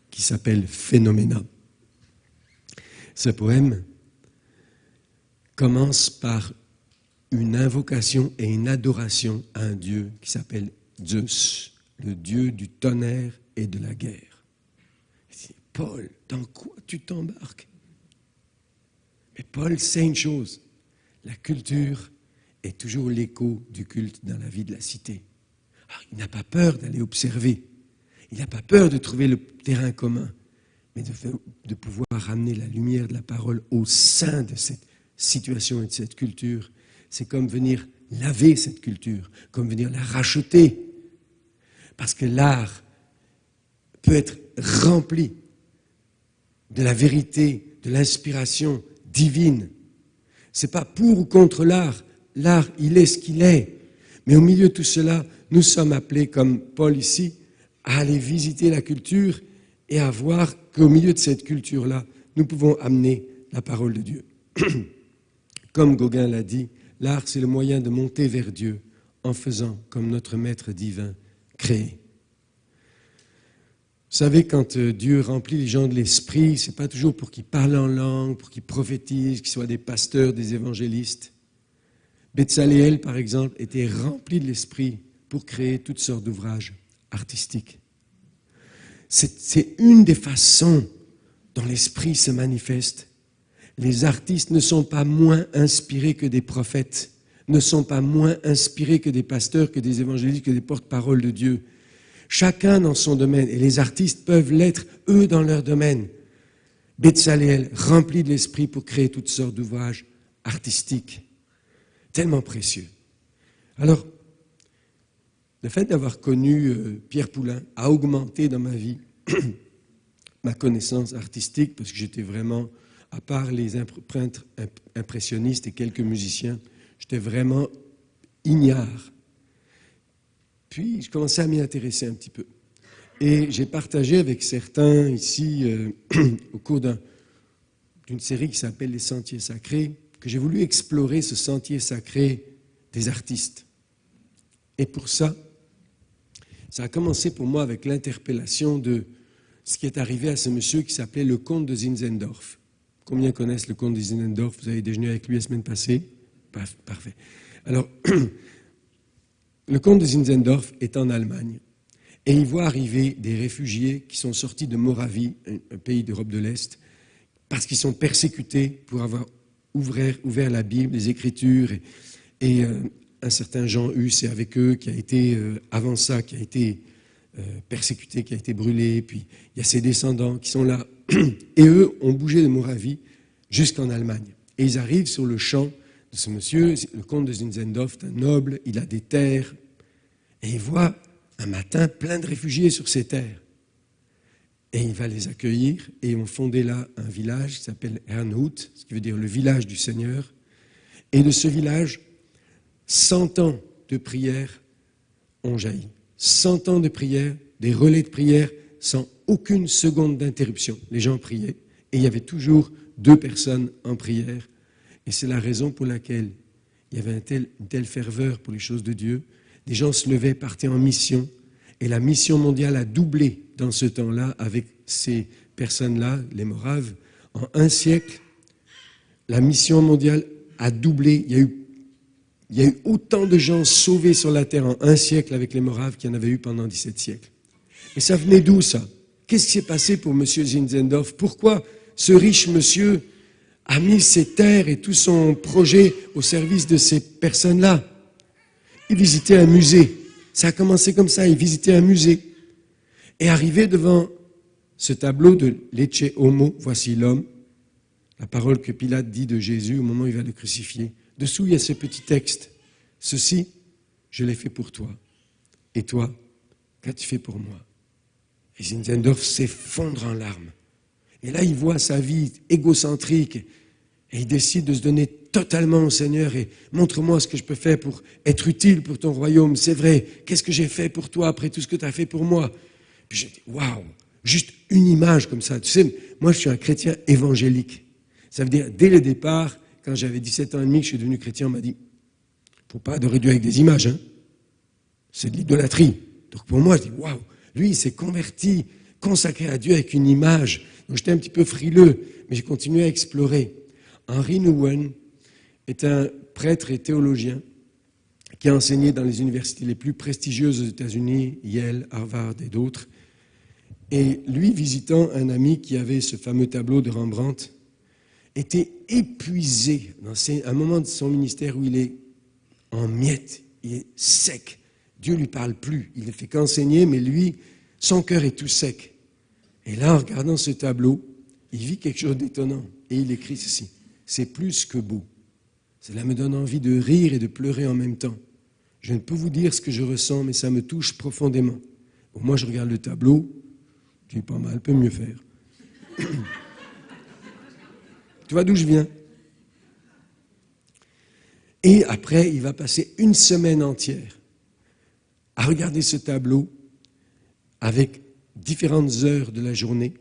qui s'appelle Phénoména. Ce poème commence par une invocation et une adoration à un dieu qui s'appelle Zeus, le dieu du tonnerre et de la guerre. Paul, dans quoi tu t'embarques? Mais Paul sait une chose, la culture est toujours l'écho du culte dans la vie de la cité. Alors, il n'a pas peur d'aller observer, il n'a pas peur de trouver le terrain commun, mais de pouvoir ramener la lumière de la parole au sein de cette situation et de cette culture. C'est comme venir laver cette culture, comme venir la racheter. Parce que l'art peut être rempli de la vérité, de l'inspiration divine. Ce n'est pas pour ou contre l'art. L'art, il est ce qu'il est. Mais au milieu de tout cela, nous sommes appelés, comme Paul ici, à aller visiter la culture et à voir qu'au milieu de cette culture-là, nous pouvons amener la parole de Dieu. Comme Gauguin l'a dit, l'art, c'est le moyen de monter vers Dieu en faisant comme notre maître divin créé. Vous savez, quand Dieu remplit les gens de l'esprit, ce n'est pas toujours pour qu'ils parlent en langue, pour qu'ils prophétisent, qu'ils soient des pasteurs, des évangélistes. Betsaléel, par exemple, était rempli de l'esprit pour créer toutes sortes d'ouvrages artistiques. C'est une des façons dont l'esprit se manifeste. Les artistes ne sont pas moins inspirés que des prophètes, ne sont pas moins inspirés que des pasteurs, que des évangélistes, que des porte-paroles de Dieu. Chacun dans son domaine, et les artistes peuvent l'être, eux, dans leur domaine. Betsaléel, rempli de l'esprit pour créer toutes sortes d'ouvrages artistiques, tellement précieux. Alors, le fait d'avoir connu Pierre Poulain a augmenté dans ma vie ma connaissance artistique, parce que j'étais vraiment, à part les peintres impressionnistes et quelques musiciens, j'étais vraiment ignare. Puis, je commençais à m'y intéresser un petit peu. Et j'ai partagé avec certains ici, au cours d'une série qui s'appelle Les Sentiers Sacrés, que j'ai voulu explorer ce sentier sacré des artistes. Et pour ça, ça a commencé pour moi avec l'interpellation de ce qui est arrivé à ce monsieur qui s'appelait le comte de Zinzendorf. Combien connaissent le comte de Zinzendorf? Vous avez déjeuné avec lui la semaine passée? Parfait. Alors, le comte de Zinzendorf est en Allemagne et il voit arriver des réfugiés qui sont sortis de Moravie, un pays d'Europe de l'Est, parce qu'ils sont persécutés pour avoir ouvert la Bible, les Écritures, et un certain Jean Hus est avec eux, qui a été, avant ça, qui a été persécuté, qui a été brûlé, puis il y a ses descendants qui sont là Et eux ont bougé de Moravie jusqu'en Allemagne. Et ils arrivent sur le champ de ce monsieur, le comte de Zinzendorf, un noble, il a des terres. Et il voit un matin plein de réfugiés sur ces terres. Et il va les accueillir et ils ont fondé là un village qui s'appelle Herrnhut, ce qui veut dire le village du Seigneur. Et de ce village, 100 ans de prière ont jailli. 100 ans de prière, des relais de prière sans aucune seconde d'interruption. Les gens priaient et il y avait toujours 2 personnes en prière. Et c'est la raison pour laquelle il y avait une telle ferveur pour les choses de Dieu. Des gens se levaient, partaient en mission. Et la mission mondiale a doublé dans ce temps-là avec ces personnes-là, les Moraves. En 1 siècle, la mission mondiale a doublé. Il y a eu autant de gens sauvés sur la terre en 1 siècle avec les Moraves qu'il y en avait eu pendant 17 siècles. Et ça venait d'où, ça? Qu'est-ce qui s'est passé pour M. Zinzendorf? Pourquoi ce riche monsieur a mis ses terres et tout son projet au service de ces personnes-là? Il visitait un musée. Ça a commencé comme ça, il visitait un musée. Et arrivé devant ce tableau de Lecce Homo, voici l'homme, la parole que Pilate dit de Jésus au moment où il va le crucifier. Dessous, il y a ce petit texte. Ceci, je l'ai fait pour toi. Et toi, qu'as-tu fait pour moi? Et Zinzendorf s'effondre en larmes. Et là, il voit sa vie égocentrique et il décide de se donner totalement au Seigneur et montre-moi ce que je peux faire pour être utile pour ton royaume. C'est vrai, qu'est-ce que j'ai fait pour toi après tout ce que tu as fait pour moi? Puis j'ai dit, waouh, juste une image comme ça. Tu sais, moi, je suis un chrétien évangélique. Ça veut dire, dès le départ, quand j'avais 17 ans et demi, que je suis devenu chrétien, on m'a dit, il ne faut pas adorer Dieu avec des images, hein. C'est de l'idolâtrie. Donc pour moi, je dis, waouh, lui, il s'est converti, consacré à Dieu avec une image. Donc j'étais un petit peu frileux, mais j'ai continué à explorer. Henry Nouwen est un prêtre et théologien qui a enseigné dans les universités les plus prestigieuses aux États-Unis, Yale, Harvard et d'autres. Et lui, visitant un ami qui avait ce fameux tableau de Rembrandt, était épuisé dans un moment de son ministère où il est en miettes, il est sec. Dieu ne lui parle plus, il ne fait qu'enseigner, mais lui, son cœur est tout sec. Et là, en regardant ce tableau, il vit quelque chose d'étonnant. Et il écrit ceci, c'est plus que beau. Cela me donne envie de rire et de pleurer en même temps. Je ne peux vous dire ce que je ressens, mais ça me touche profondément. Bon, moi, je regarde le tableau, je dis pas mal, peut mieux faire. Tu vois d'où je viens? Et après, il va passer une semaine entière à regarder ce tableau avec différentes heures de la journée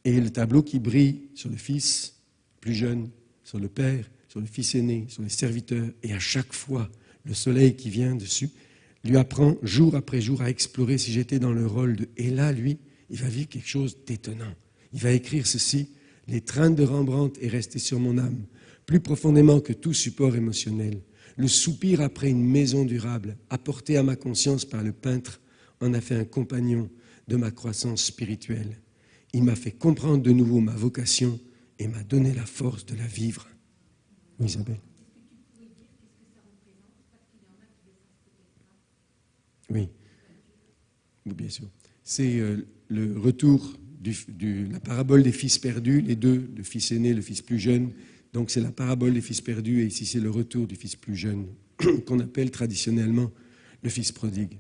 et le tableau qui brille sur le fils plus jeune, sur le père, sur le fils aîné, sur les serviteurs, et à chaque fois, le soleil qui vient dessus lui apprend jour après jour à explorer si j'étais dans le rôle de... Et là, lui, il va vivre quelque chose d'étonnant. Il va écrire ceci, « L'étreinte de Rembrandt est restée sur mon âme, plus profondément que tout support émotionnel. Le soupir après une maison durable, apporté à ma conscience par le peintre, en a fait un compagnon de ma croissance spirituelle. Il m'a fait comprendre de nouveau ma vocation et m'a donné la force de la vivre. » Oui, Isabelle. Oui, bien sûr. C'est le retour la parabole des fils perdus, les deux, le fils aîné, le fils plus jeune. Donc c'est la parabole des fils perdus, et ici c'est le retour du fils plus jeune, qu'on appelle traditionnellement le fils prodigue.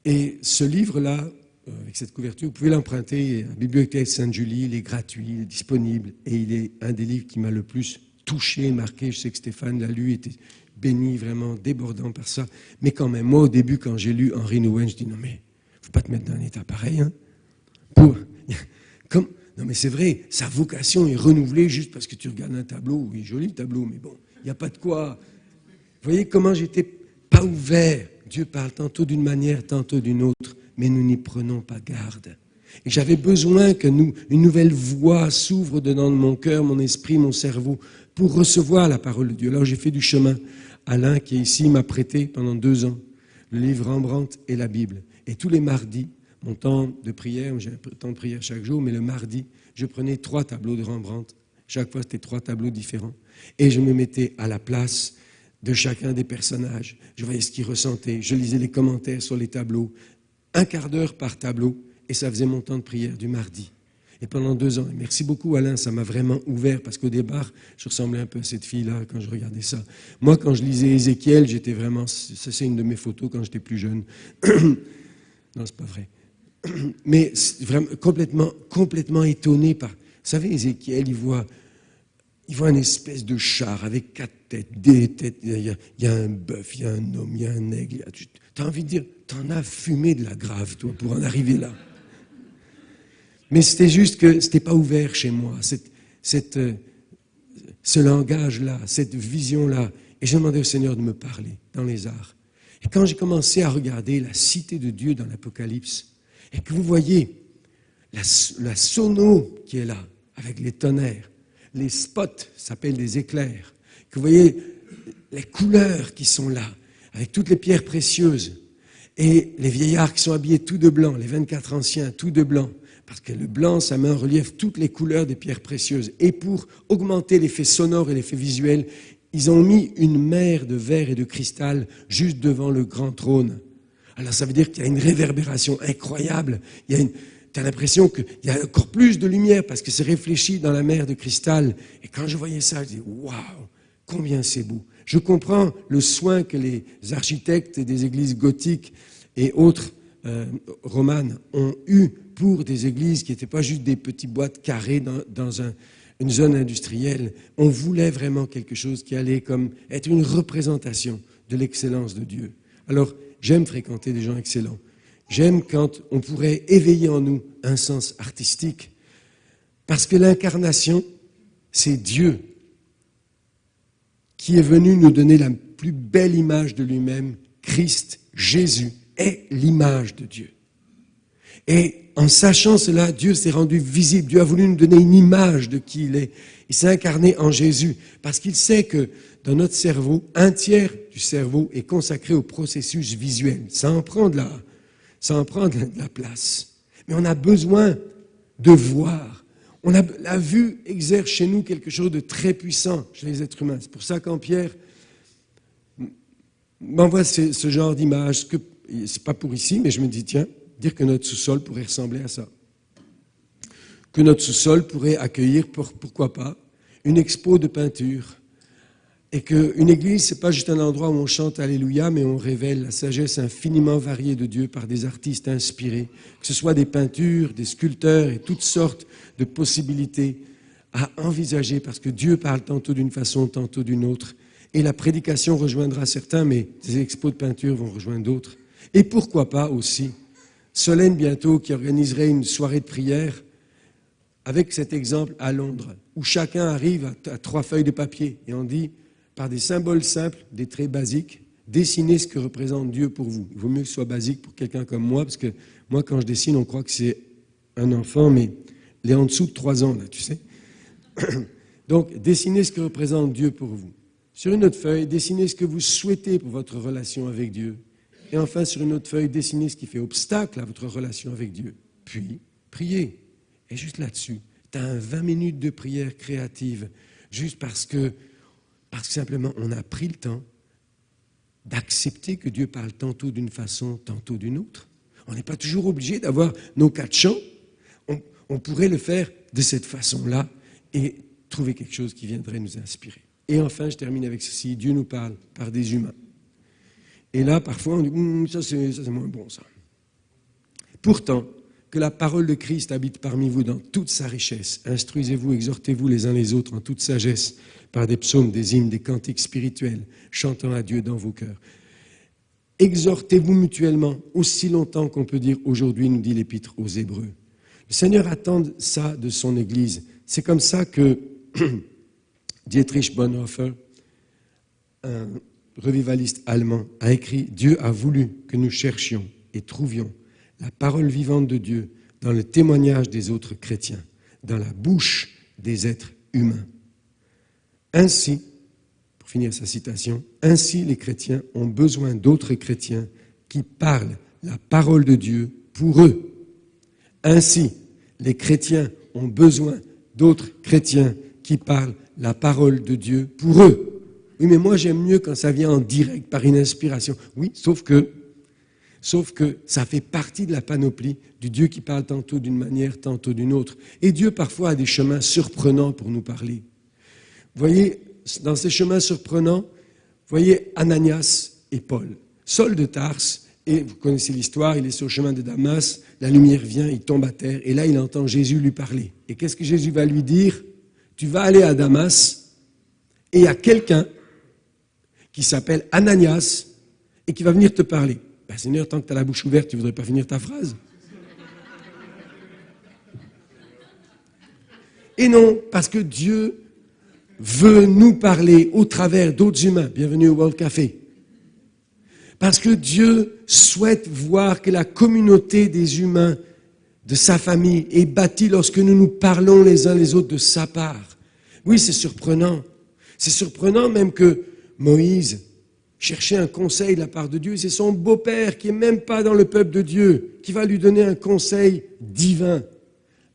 Et ce livre-là, avec cette couverture, vous pouvez l'emprunter à la Bibliothèque Sainte-Julie, il est gratuit, il est disponible, et il est un des livres qui m'a le plus touché, marqué. Je sais que Stéphane l'a lu, était béni, vraiment débordant par ça. Mais quand même, moi au début, quand j'ai lu Henry Nouwen, je dis non mais, il ne faut pas te mettre dans un état pareil, hein. Non mais c'est vrai, sa vocation est renouvelée juste parce que tu regardes un tableau. Oui, joli le tableau, mais bon, il n'y a pas de quoi. Vous voyez comment j'étais pas ouvert. Dieu parle tantôt d'une manière, tantôt d'une autre, mais nous n'y prenons pas garde. Et j'avais besoin que une nouvelle voie s'ouvre dedans de mon cœur, mon esprit, mon cerveau, pour recevoir la parole de Dieu. Alors j'ai fait du chemin. Alain, qui est ici, m'a prêté pendant 2 ans le livre Rembrandt et la Bible. Et tous les mardis, mon temps de prière, j'ai un temps de prière chaque jour, mais le mardi, je prenais 3 tableaux de Rembrandt. Chaque fois, c'était 3 tableaux différents. Et je me mettais à la place de chacun des personnages. Je voyais ce qu'ils ressentaient. Je lisais les commentaires sur les tableaux. 1/4 d'heure par tableau. et ça faisait mon temps de prière du mardi. Et pendant 2 ans, et merci beaucoup Alain, ça m'a vraiment ouvert, parce qu'au départ, je ressemblais un peu à cette fille-là quand je regardais ça. Moi, quand je lisais Ézéchiel, j'étais vraiment, ça c'est une de mes photos quand j'étais plus jeune. Non, c'est pas vrai. Mais vraiment complètement étonné par... Vous savez, Ézéchiel, il voit une espèce de char avec 4 têtes, des têtes, il y a un bœuf, il y a un homme, il y a un aigle. Tu as envie de dire, t'en as fumé de la grave, toi, pour en arriver là. Mais c'était juste que ce n'était pas ouvert chez moi, ce langage-là, cette vision-là. Et j'ai demandé au Seigneur de me parler dans les arts. Et quand j'ai commencé à regarder la cité de Dieu dans l'Apocalypse, et que vous voyez la sono qui est là, avec les tonnerres, les spots s'appellent des éclairs, que vous voyez les couleurs qui sont là, avec toutes les pierres précieuses, et les vieillards qui sont habillés tout de blanc, les 24 anciens tout de blanc, parce que le blanc, ça met en relief toutes les couleurs des pierres précieuses. Et pour augmenter l'effet sonore et l'effet visuel, ils ont mis une mer de verre et de cristal juste devant le grand trône. Alors ça veut dire qu'il y a une réverbération incroyable. Tu as l'impression qu'il y a encore plus de lumière parce que c'est réfléchi dans la mer de cristal. Et quand je voyais ça, je dis waouh, combien c'est beau. Je comprends le soin que les architectes des églises gothiques et autres romanes ont eu pour des églises qui n'étaient pas juste des petites boîtes carrées dans une zone industrielle. On voulait vraiment quelque chose qui allait comme être une représentation de l'excellence de Dieu. Alors, j'aime fréquenter des gens excellents. J'aime quand on pourrait éveiller en nous un sens artistique. Parce que l'incarnation, c'est Dieu qui est venu nous donner la plus belle image de lui-même. Christ, Jésus, est l'image de Dieu. Et en sachant cela, Dieu s'est rendu visible. Dieu a voulu nous donner une image de qui il est. Il s'est incarné en Jésus parce qu'il sait que dans notre cerveau, 1/3 du cerveau est consacré au processus visuel. Ça en prend de la place. Mais on a besoin de voir. La vue exerce chez nous quelque chose de très puissant chez les êtres humains. C'est pour ça quand Pierre m'envoie ce genre d'image, c'est pas pour ici, mais je me dis, tiens, dire que notre sous-sol pourrait ressembler à ça. Que notre sous-sol pourrait accueillir, pourquoi pas, une expo de peinture. Et qu'une église, ce n'est pas juste un endroit où on chante Alléluia, mais on révèle la sagesse infiniment variée de Dieu par des artistes inspirés. Que ce soit des peintures, des sculpteurs et toutes sortes de possibilités à envisager, parce que Dieu parle tantôt d'une façon, tantôt d'une autre. Et la prédication rejoindra certains, mais ces expos de peinture vont rejoindre d'autres. Et pourquoi pas aussi Solène bientôt qui organiserait une soirée de prière avec cet exemple à Londres, où chacun arrive à 3 feuilles de papier et on dit, par des symboles simples, des traits basiques, dessinez ce que représente Dieu pour vous. Il vaut mieux que ce soit basique pour quelqu'un comme moi, parce que moi, quand je dessine, on croit que c'est un enfant, mais il est en dessous de 3 ans, là, tu sais. Donc, dessinez ce que représente Dieu pour vous. Sur une autre feuille, dessinez ce que vous souhaitez pour votre relation avec Dieu. Et enfin, sur une autre feuille, dessinez ce qui fait obstacle à votre relation avec Dieu. Puis, priez. Et juste là-dessus, tu as 20 minutes de prière créative, juste parce que simplement, on a pris le temps d'accepter que Dieu parle tantôt d'une façon, tantôt d'une autre. On n'est pas toujours obligé d'avoir nos 4 chants. On pourrait le faire de cette façon-là et trouver quelque chose qui viendrait nous inspirer. Et enfin, je termine avec ceci. Dieu nous parle par des humains. Et là, parfois, on dit, ça c'est moins bon, ça. Pourtant, que la parole de Christ habite parmi vous dans toute sa richesse. Instruisez-vous, exhortez-vous les uns les autres en toute sagesse, par des psaumes, des hymnes, des cantiques spirituels, chantant à Dieu dans vos cœurs. Exhortez-vous mutuellement aussi longtemps qu'on peut dire aujourd'hui, nous dit l'Épître aux Hébreux. Le Seigneur attend ça de son Église. C'est comme ça que Dietrich Bonhoeffer, un revivaliste allemand, a écrit « Dieu a voulu que nous cherchions et trouvions la parole vivante de Dieu dans le témoignage des autres chrétiens, dans la bouche des êtres humains. Ainsi, pour finir sa citation, ainsi les chrétiens ont besoin d'autres chrétiens qui parlent la parole de Dieu pour eux. Ainsi, les chrétiens ont besoin d'autres chrétiens qui parlent la parole de Dieu pour eux. Oui, mais moi j'aime mieux quand ça vient en direct, par une inspiration. Oui, sauf que Sauf que ça fait partie de la panoplie du Dieu qui parle tantôt d'une manière, tantôt d'une autre. Et Dieu, parfois, a des chemins surprenants pour nous parler. Vous voyez, dans ces chemins surprenants, vous voyez Ananias et Paul. Saul de Tarse, et vous connaissez l'histoire, il est sur le chemin de Damas, la lumière vient, il tombe à terre, et là, il entend Jésus lui parler. Et qu'est-ce que Jésus va lui dire? Tu vas aller à Damas, et il y a quelqu'un qui s'appelle Ananias, et qui va venir te parler. Ben, Seigneur, tant que tu as la bouche ouverte, tu ne voudrais pas finir ta phrase? Et non, parce que Dieu veut nous parler au travers d'autres humains. Bienvenue au World Café. Parce que Dieu souhaite voir que la communauté des humains, de sa famille, est bâtie lorsque nous nous parlons les uns les autres de sa part. Oui, c'est surprenant. C'est surprenant même que Moïse cherchait un conseil de la part de Dieu. C'est son beau-père qui n'est même pas dans le peuple de Dieu, qui va lui donner un conseil divin.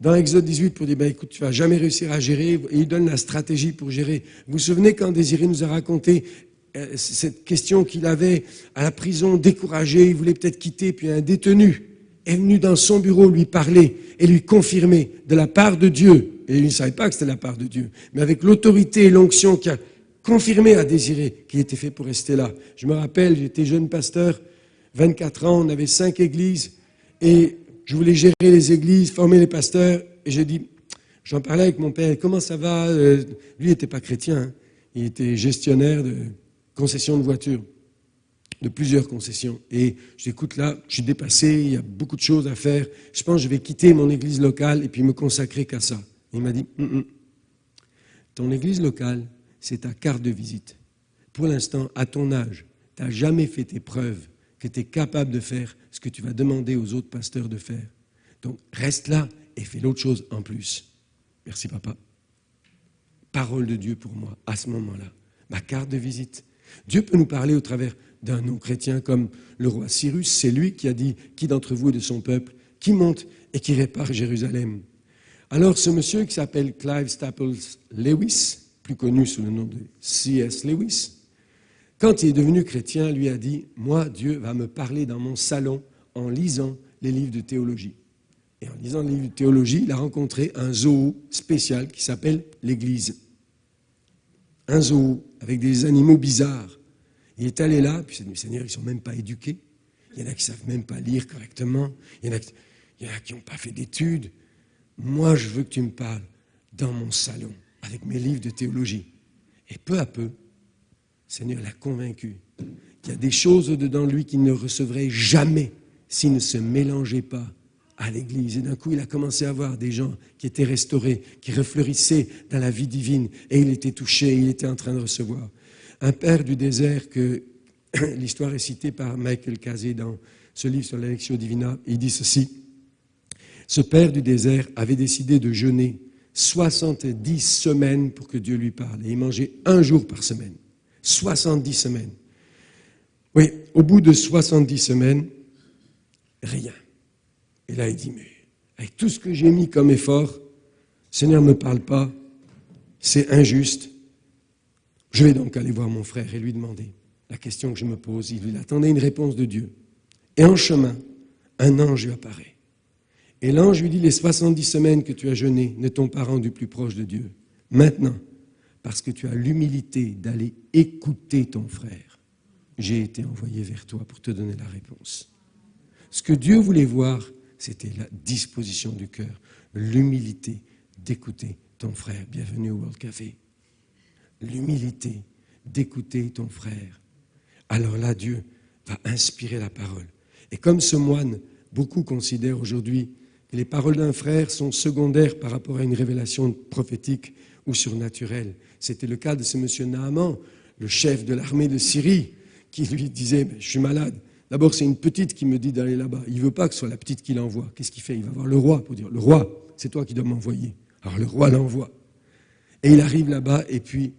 Dans Exode 18, pour dire, écoute, tu ne vas jamais réussir à gérer, et il donne la stratégie pour gérer. Vous vous souvenez quand Désiré nous a raconté cette question qu'il avait à la prison, découragé, il voulait peut-être quitter, puis un détenu est venu dans son bureau lui parler et lui confirmer de la part de Dieu, et il ne savait pas que c'était la part de Dieu, mais avec l'autorité et l'onction qui a confirmé à Désiré qu'il était fait pour rester là. Je me rappelle, j'étais jeune pasteur, 24 ans, on avait 5 églises, et je voulais gérer les églises, former les pasteurs, et j'ai dit, j'en parlais avec mon père, comment ça va? Lui, il n'était pas chrétien, hein. Il était gestionnaire de concessions de voitures, de plusieurs concessions. Et je dis, écoute, là, je suis dépassé, il y a beaucoup de choses à faire, je pense que je vais quitter mon église locale et puis me consacrer qu'à ça. Et il m'a dit, ton église locale, c'est ta carte de visite. Pour l'instant, à ton âge, tu n'as jamais fait tes preuves que tu es capable de faire ce que tu vas demander aux autres pasteurs de faire. Donc, reste là et fais l'autre chose en plus. Merci, papa. Parole de Dieu pour moi, à ce moment-là. Ma carte de visite. Dieu peut nous parler au travers d'un non-chrétien comme le roi Cyrus. C'est lui qui a dit, qui d'entre vous et de son peuple, qui monte et qui répare Jérusalem. Alors, ce monsieur qui s'appelle Clive Staples Lewis, plus connu sous le nom de C.S. Lewis, quand il est devenu chrétien, lui a dit, moi, Dieu va me parler dans mon salon en lisant les livres de théologie. Et en lisant les livres de théologie, il a rencontré un zoo spécial qui s'appelle l'Église. Un zoo avec des animaux bizarres. Il est allé là, puis il s'est dit, Seigneur, ils ne sont même pas éduqués. Il y en a qui ne savent même pas lire correctement. Il y en a qui n'ont pas fait d'études. Moi, je veux que tu me parles dans mon salon, avec mes livres de théologie. Et peu à peu, le Seigneur l'a convaincu qu'il y a des choses dedans lui qu'il ne recevrait jamais s'il ne se mélangeait pas à l'Église. Et d'un coup, il a commencé à voir des gens qui étaient restaurés, qui refleurissaient dans la vie divine, et il était touché, il était en train de recevoir. Un père du désert, que l'histoire est citée par Michael Casey dans ce livre sur l'Electio Divina, il dit ceci, ce père du désert avait décidé de jeûner 70 semaines pour que Dieu lui parle, et il mangeait 1 jour par semaine. 70 semaines. Oui, au bout de 70 semaines, rien. Et là, il dit, mais avec tout ce que j'ai mis comme effort, Seigneur ne me parle pas, c'est injuste. Je vais donc aller voir mon frère et lui demander la question que je me pose. Il attendait une réponse de Dieu. Et en chemin, un ange lui apparaît. Et l'ange lui dit, les 70 semaines que tu as jeûné ne t'ont pas rendu plus proche de Dieu. Maintenant, parce que tu as l'humilité d'aller écouter ton frère, j'ai été envoyé vers toi pour te donner la réponse. Ce que Dieu voulait voir, c'était la disposition du cœur, l'humilité d'écouter ton frère. Bienvenue au World Café. L'humilité d'écouter ton frère. Alors là, Dieu va inspirer la parole. Et comme ce moine, beaucoup considèrent aujourd'hui que les paroles d'un frère sont secondaires par rapport à une révélation prophétique ou surnaturelle. C'était le cas de ce monsieur Naaman, le chef de l'armée de Syrie, qui lui disait « Je suis malade. D'abord, c'est une petite qui me dit d'aller là-bas. Il ne veut pas que ce soit la petite qui l'envoie. Qu'est-ce qu'il fait? Il va voir le roi pour dire « Le roi, c'est toi qui dois m'envoyer. » Alors le roi l'envoie. Et il arrive là-bas et puis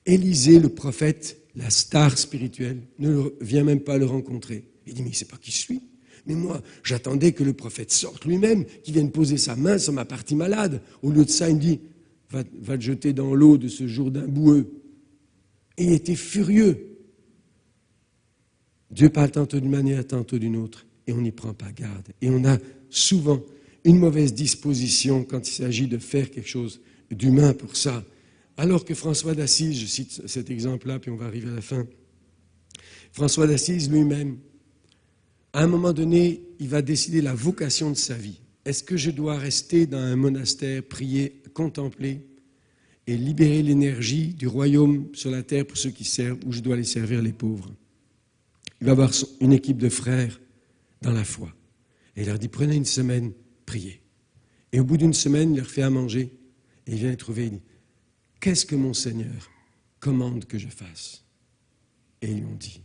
Élisée, le prophète, la star spirituelle, ne vient même pas le rencontrer. Il dit « Mais il ne sait pas qui je suis. Mais moi, j'attendais que le prophète sorte lui-même, qu'il vienne poser sa main sur ma partie malade. Au lieu de ça, il me dit « Va te jeter dans l'eau de ce Jourdain boueux. » Et il était furieux. Dieu parle tantôt d'une manière, tantôt d'une autre, et on n'y prend pas garde. Et on a souvent une mauvaise disposition quand il s'agit de faire quelque chose d'humain pour ça. Alors que François d'Assise, je cite cet exemple-là, puis on va arriver à la fin, François d'Assise lui-même, à un moment donné, il va décider la vocation de sa vie. Est-ce que je dois rester dans un monastère, prier, contempler et libérer l'énergie du royaume sur la terre pour ceux qui servent, ou je dois aller servir les pauvres? Il va avoir une équipe de frères dans la foi. Et il leur dit, prenez une semaine, priez. Et au bout d'une semaine, il leur fait à manger. Et il vient les trouver, il dit, qu'est-ce que mon Seigneur commande que je fasse? Et ils lui ont dit,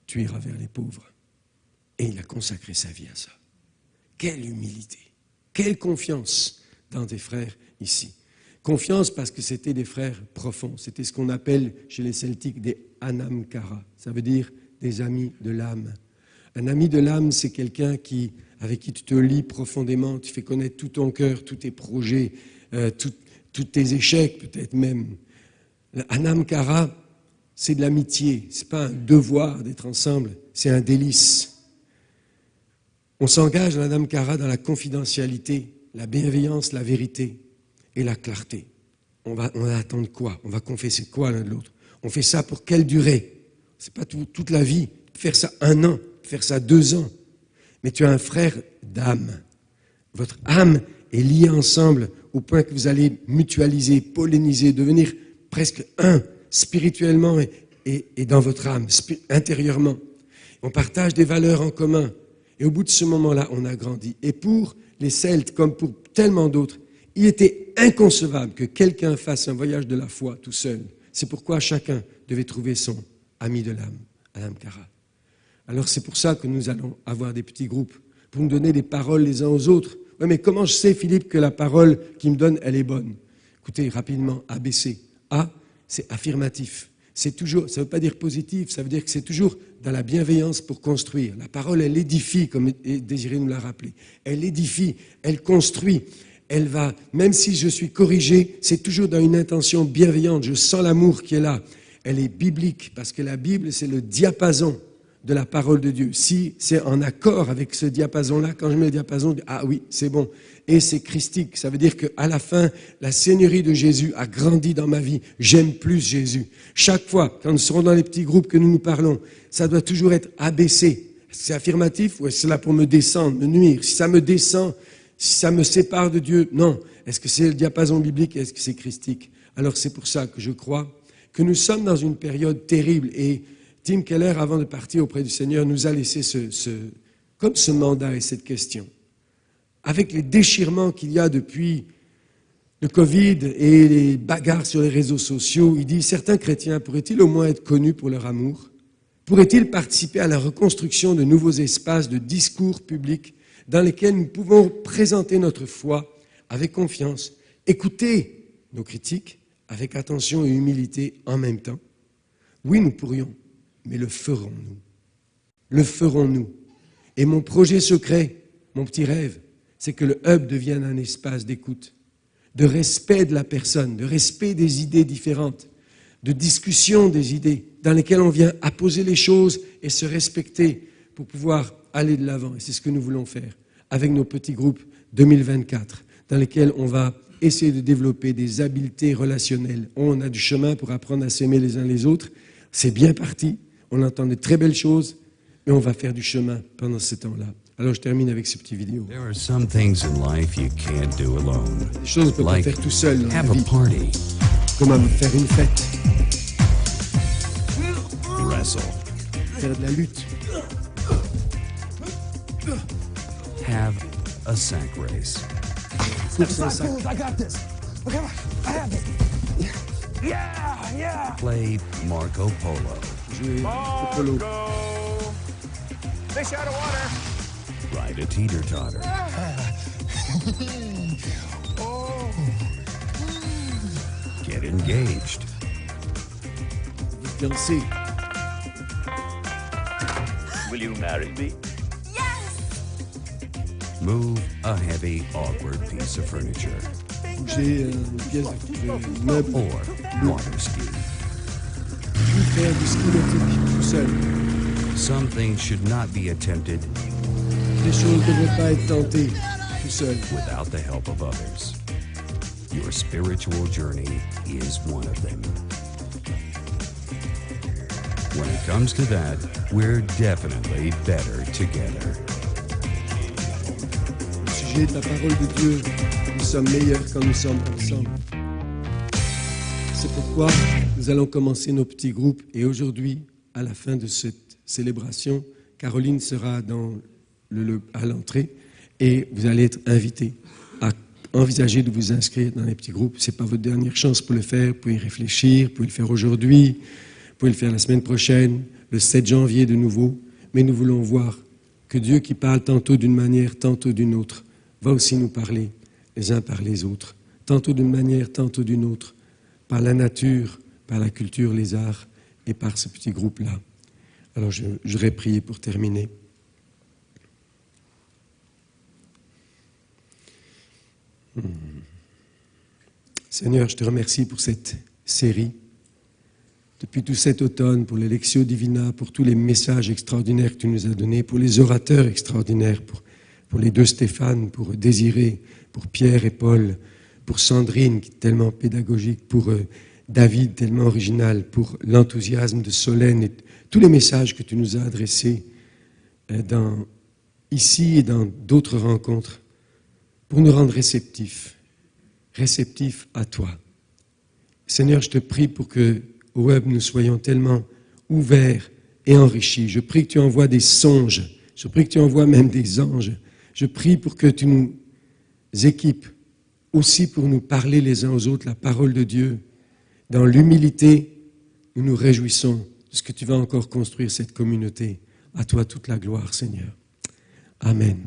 tu iras vers les pauvres. Et il a consacré sa vie à ça. Quelle humilité, quelle confiance dans des frères ici. Confiance parce que c'était des frères profonds. C'était ce qu'on appelle chez les Celtiques des anamkara. Ça veut dire des amis de l'âme. Un ami de l'âme, c'est quelqu'un avec qui tu te lies profondément, tu fais connaître tout ton cœur, tous tes projets, tous tes échecs peut-être même. L'anamkara, c'est de l'amitié. Ce n'est pas un devoir d'être ensemble, c'est un délice. On s'engage dans l'anamkara dans la confidentialité, la bienveillance, la vérité et la clarté. On va attendre quoi? On va confesser quoi l'un de l'autre? On fait ça pour quelle durée? Ce n'est pas toute la vie. Faire ça 1 an, faire ça 2 ans. Mais tu as un frère d'âme. Votre âme est liée ensemble au point que vous allez mutualiser, polliniser, devenir presque un spirituellement et dans votre âme, intérieurement. On partage des valeurs en commun. Et au bout de ce moment-là, on a grandi. Et pour les Celtes, comme pour tellement d'autres, il était inconcevable que quelqu'un fasse un voyage de la foi tout seul. C'est pourquoi chacun devait trouver son ami de l'âme, anamkara. Alors c'est pour ça que nous allons avoir des petits groupes, pour nous donner des paroles les uns aux autres. Oui, mais comment je sais, Philippe, que la parole qu'il me donne, elle est bonne? Écoutez, rapidement, ABC. A, c'est affirmatif. C'est toujours, ça ne veut pas dire positif, ça veut dire que c'est toujours dans la bienveillance pour construire. La parole, elle édifie, comme Désiré nous l'a rappelé. Elle édifie, elle construit. Elle va, même si je suis corrigé, c'est toujours dans une intention bienveillante. Je sens l'amour qui est là. Elle est biblique, parce que la Bible, c'est le diapason de la parole de Dieu. Si c'est en accord avec ce diapason-là, quand je mets le diapason, je dis, ah oui, c'est bon. Et c'est christique. Ça veut dire qu'à la fin, la seigneurie de Jésus a grandi dans ma vie. J'aime plus Jésus. Chaque fois, quand nous serons dans les petits groupes que nous nous parlons, ça doit toujours être abaissé. C'est affirmatif ou est-ce là pour me descendre, me nuire? Si ça me descend, si ça me sépare de Dieu, non. Est-ce que c'est le diapason biblique? Est-ce que c'est christique? Alors c'est pour ça que je crois que nous sommes dans une période terrible. Et Tim Keller, avant de partir auprès du Seigneur, nous a laissé comme ce mandat et cette question. Avec les déchirements qu'il y a depuis le Covid et les bagarres sur les réseaux sociaux, il dit, certains chrétiens pourraient-ils au moins être connus pour leur amour? Pourraient-ils participer à la reconstruction de nouveaux espaces de discours publics dans lesquels nous pouvons présenter notre foi avec confiance, écouter nos critiques avec attention et humilité en même temps? Oui, nous pourrions, mais le ferons-nous? Le ferons-nous? Et mon projet secret, mon petit rêve, c'est que le hub devienne un espace d'écoute, de respect de la personne, de respect des idées différentes, de discussion des idées, dans lesquelles on vient apposer les choses et se respecter pour pouvoir aller de l'avant. Et c'est ce que nous voulons faire avec nos petits groupes 2024, dans lesquels on va essayer de développer des habiletés relationnelles. On a du chemin pour apprendre à s'aimer les uns les autres. C'est bien parti, on entend de très belles choses, mais on va faire du chemin pendant ce temps-là. Alors je termine avec ce petit vidéo. There are some things in life you can't do alone. Des choses qu'on ne peut pas Like faire tout seul dans la have vie, a party, comme faire une fête, wrestle, faire de la lutte, have a sack race, course en sac, I got this. Okay, I have it. Yeah. play Marco Polo, jouer au polo, Fish out of water. ride a teeter-totter, get engaged, danser, Will you marry me? move a heavy, awkward piece of furniture, bouger une pièce de meuble, or water ski. faire du ski nautique tout seul. Some things should not be attempted Les choses ne devraient pas être tentées tout seul. without the help of others. Your spiritual journey is one of them. When it comes to that, we're definitely better together. Au sujet de la parole de Dieu, nous sommes meilleurs quand nous sommes ensemble. C'est pourquoi nous allons commencer nos petits groupes. Et aujourd'hui, à la fin de cette célébration, Caroline sera à l'entrée et vous allez être invités à envisager de vous inscrire dans les petits groupes. Ce n'est pas votre dernière chance pour le faire. Vous pouvez y réfléchir, vous pouvez le faire aujourd'hui, vous pouvez le faire la semaine prochaine, le 7 janvier de nouveau. Mais nous voulons voir que Dieu qui parle tantôt d'une manière, tantôt d'une autre, va aussi nous parler les uns par les autres, tantôt d'une manière, tantôt d'une autre, par la nature, par la culture, les arts et par ce petit groupe-là. Alors je voudrais prier pour terminer. Seigneur, je te remercie pour cette série. Depuis tout cet automne, pour les Lectio Divina, pour tous les messages extraordinaires que tu nous as donnés, pour les orateurs extraordinaires, pour les deux Stéphane, pour Désiré, pour Pierre et Paul, pour Sandrine, qui est tellement pédagogique, pour David, tellement original, pour l'enthousiasme de Solène et tous les messages que tu nous as adressés ici et dans d'autres rencontres, pour nous rendre réceptifs à toi. Seigneur, je te prie pour que au web nous soyons tellement ouverts et enrichis. Je prie que tu envoies des songes, je prie que tu envoies même des anges. Je prie pour que tu nous équipes aussi pour nous parler les uns aux autres la parole de Dieu. Dans l'humilité, nous nous réjouissons de ce que tu vas encore construire cette communauté. À toi toute la gloire, Seigneur. Amen.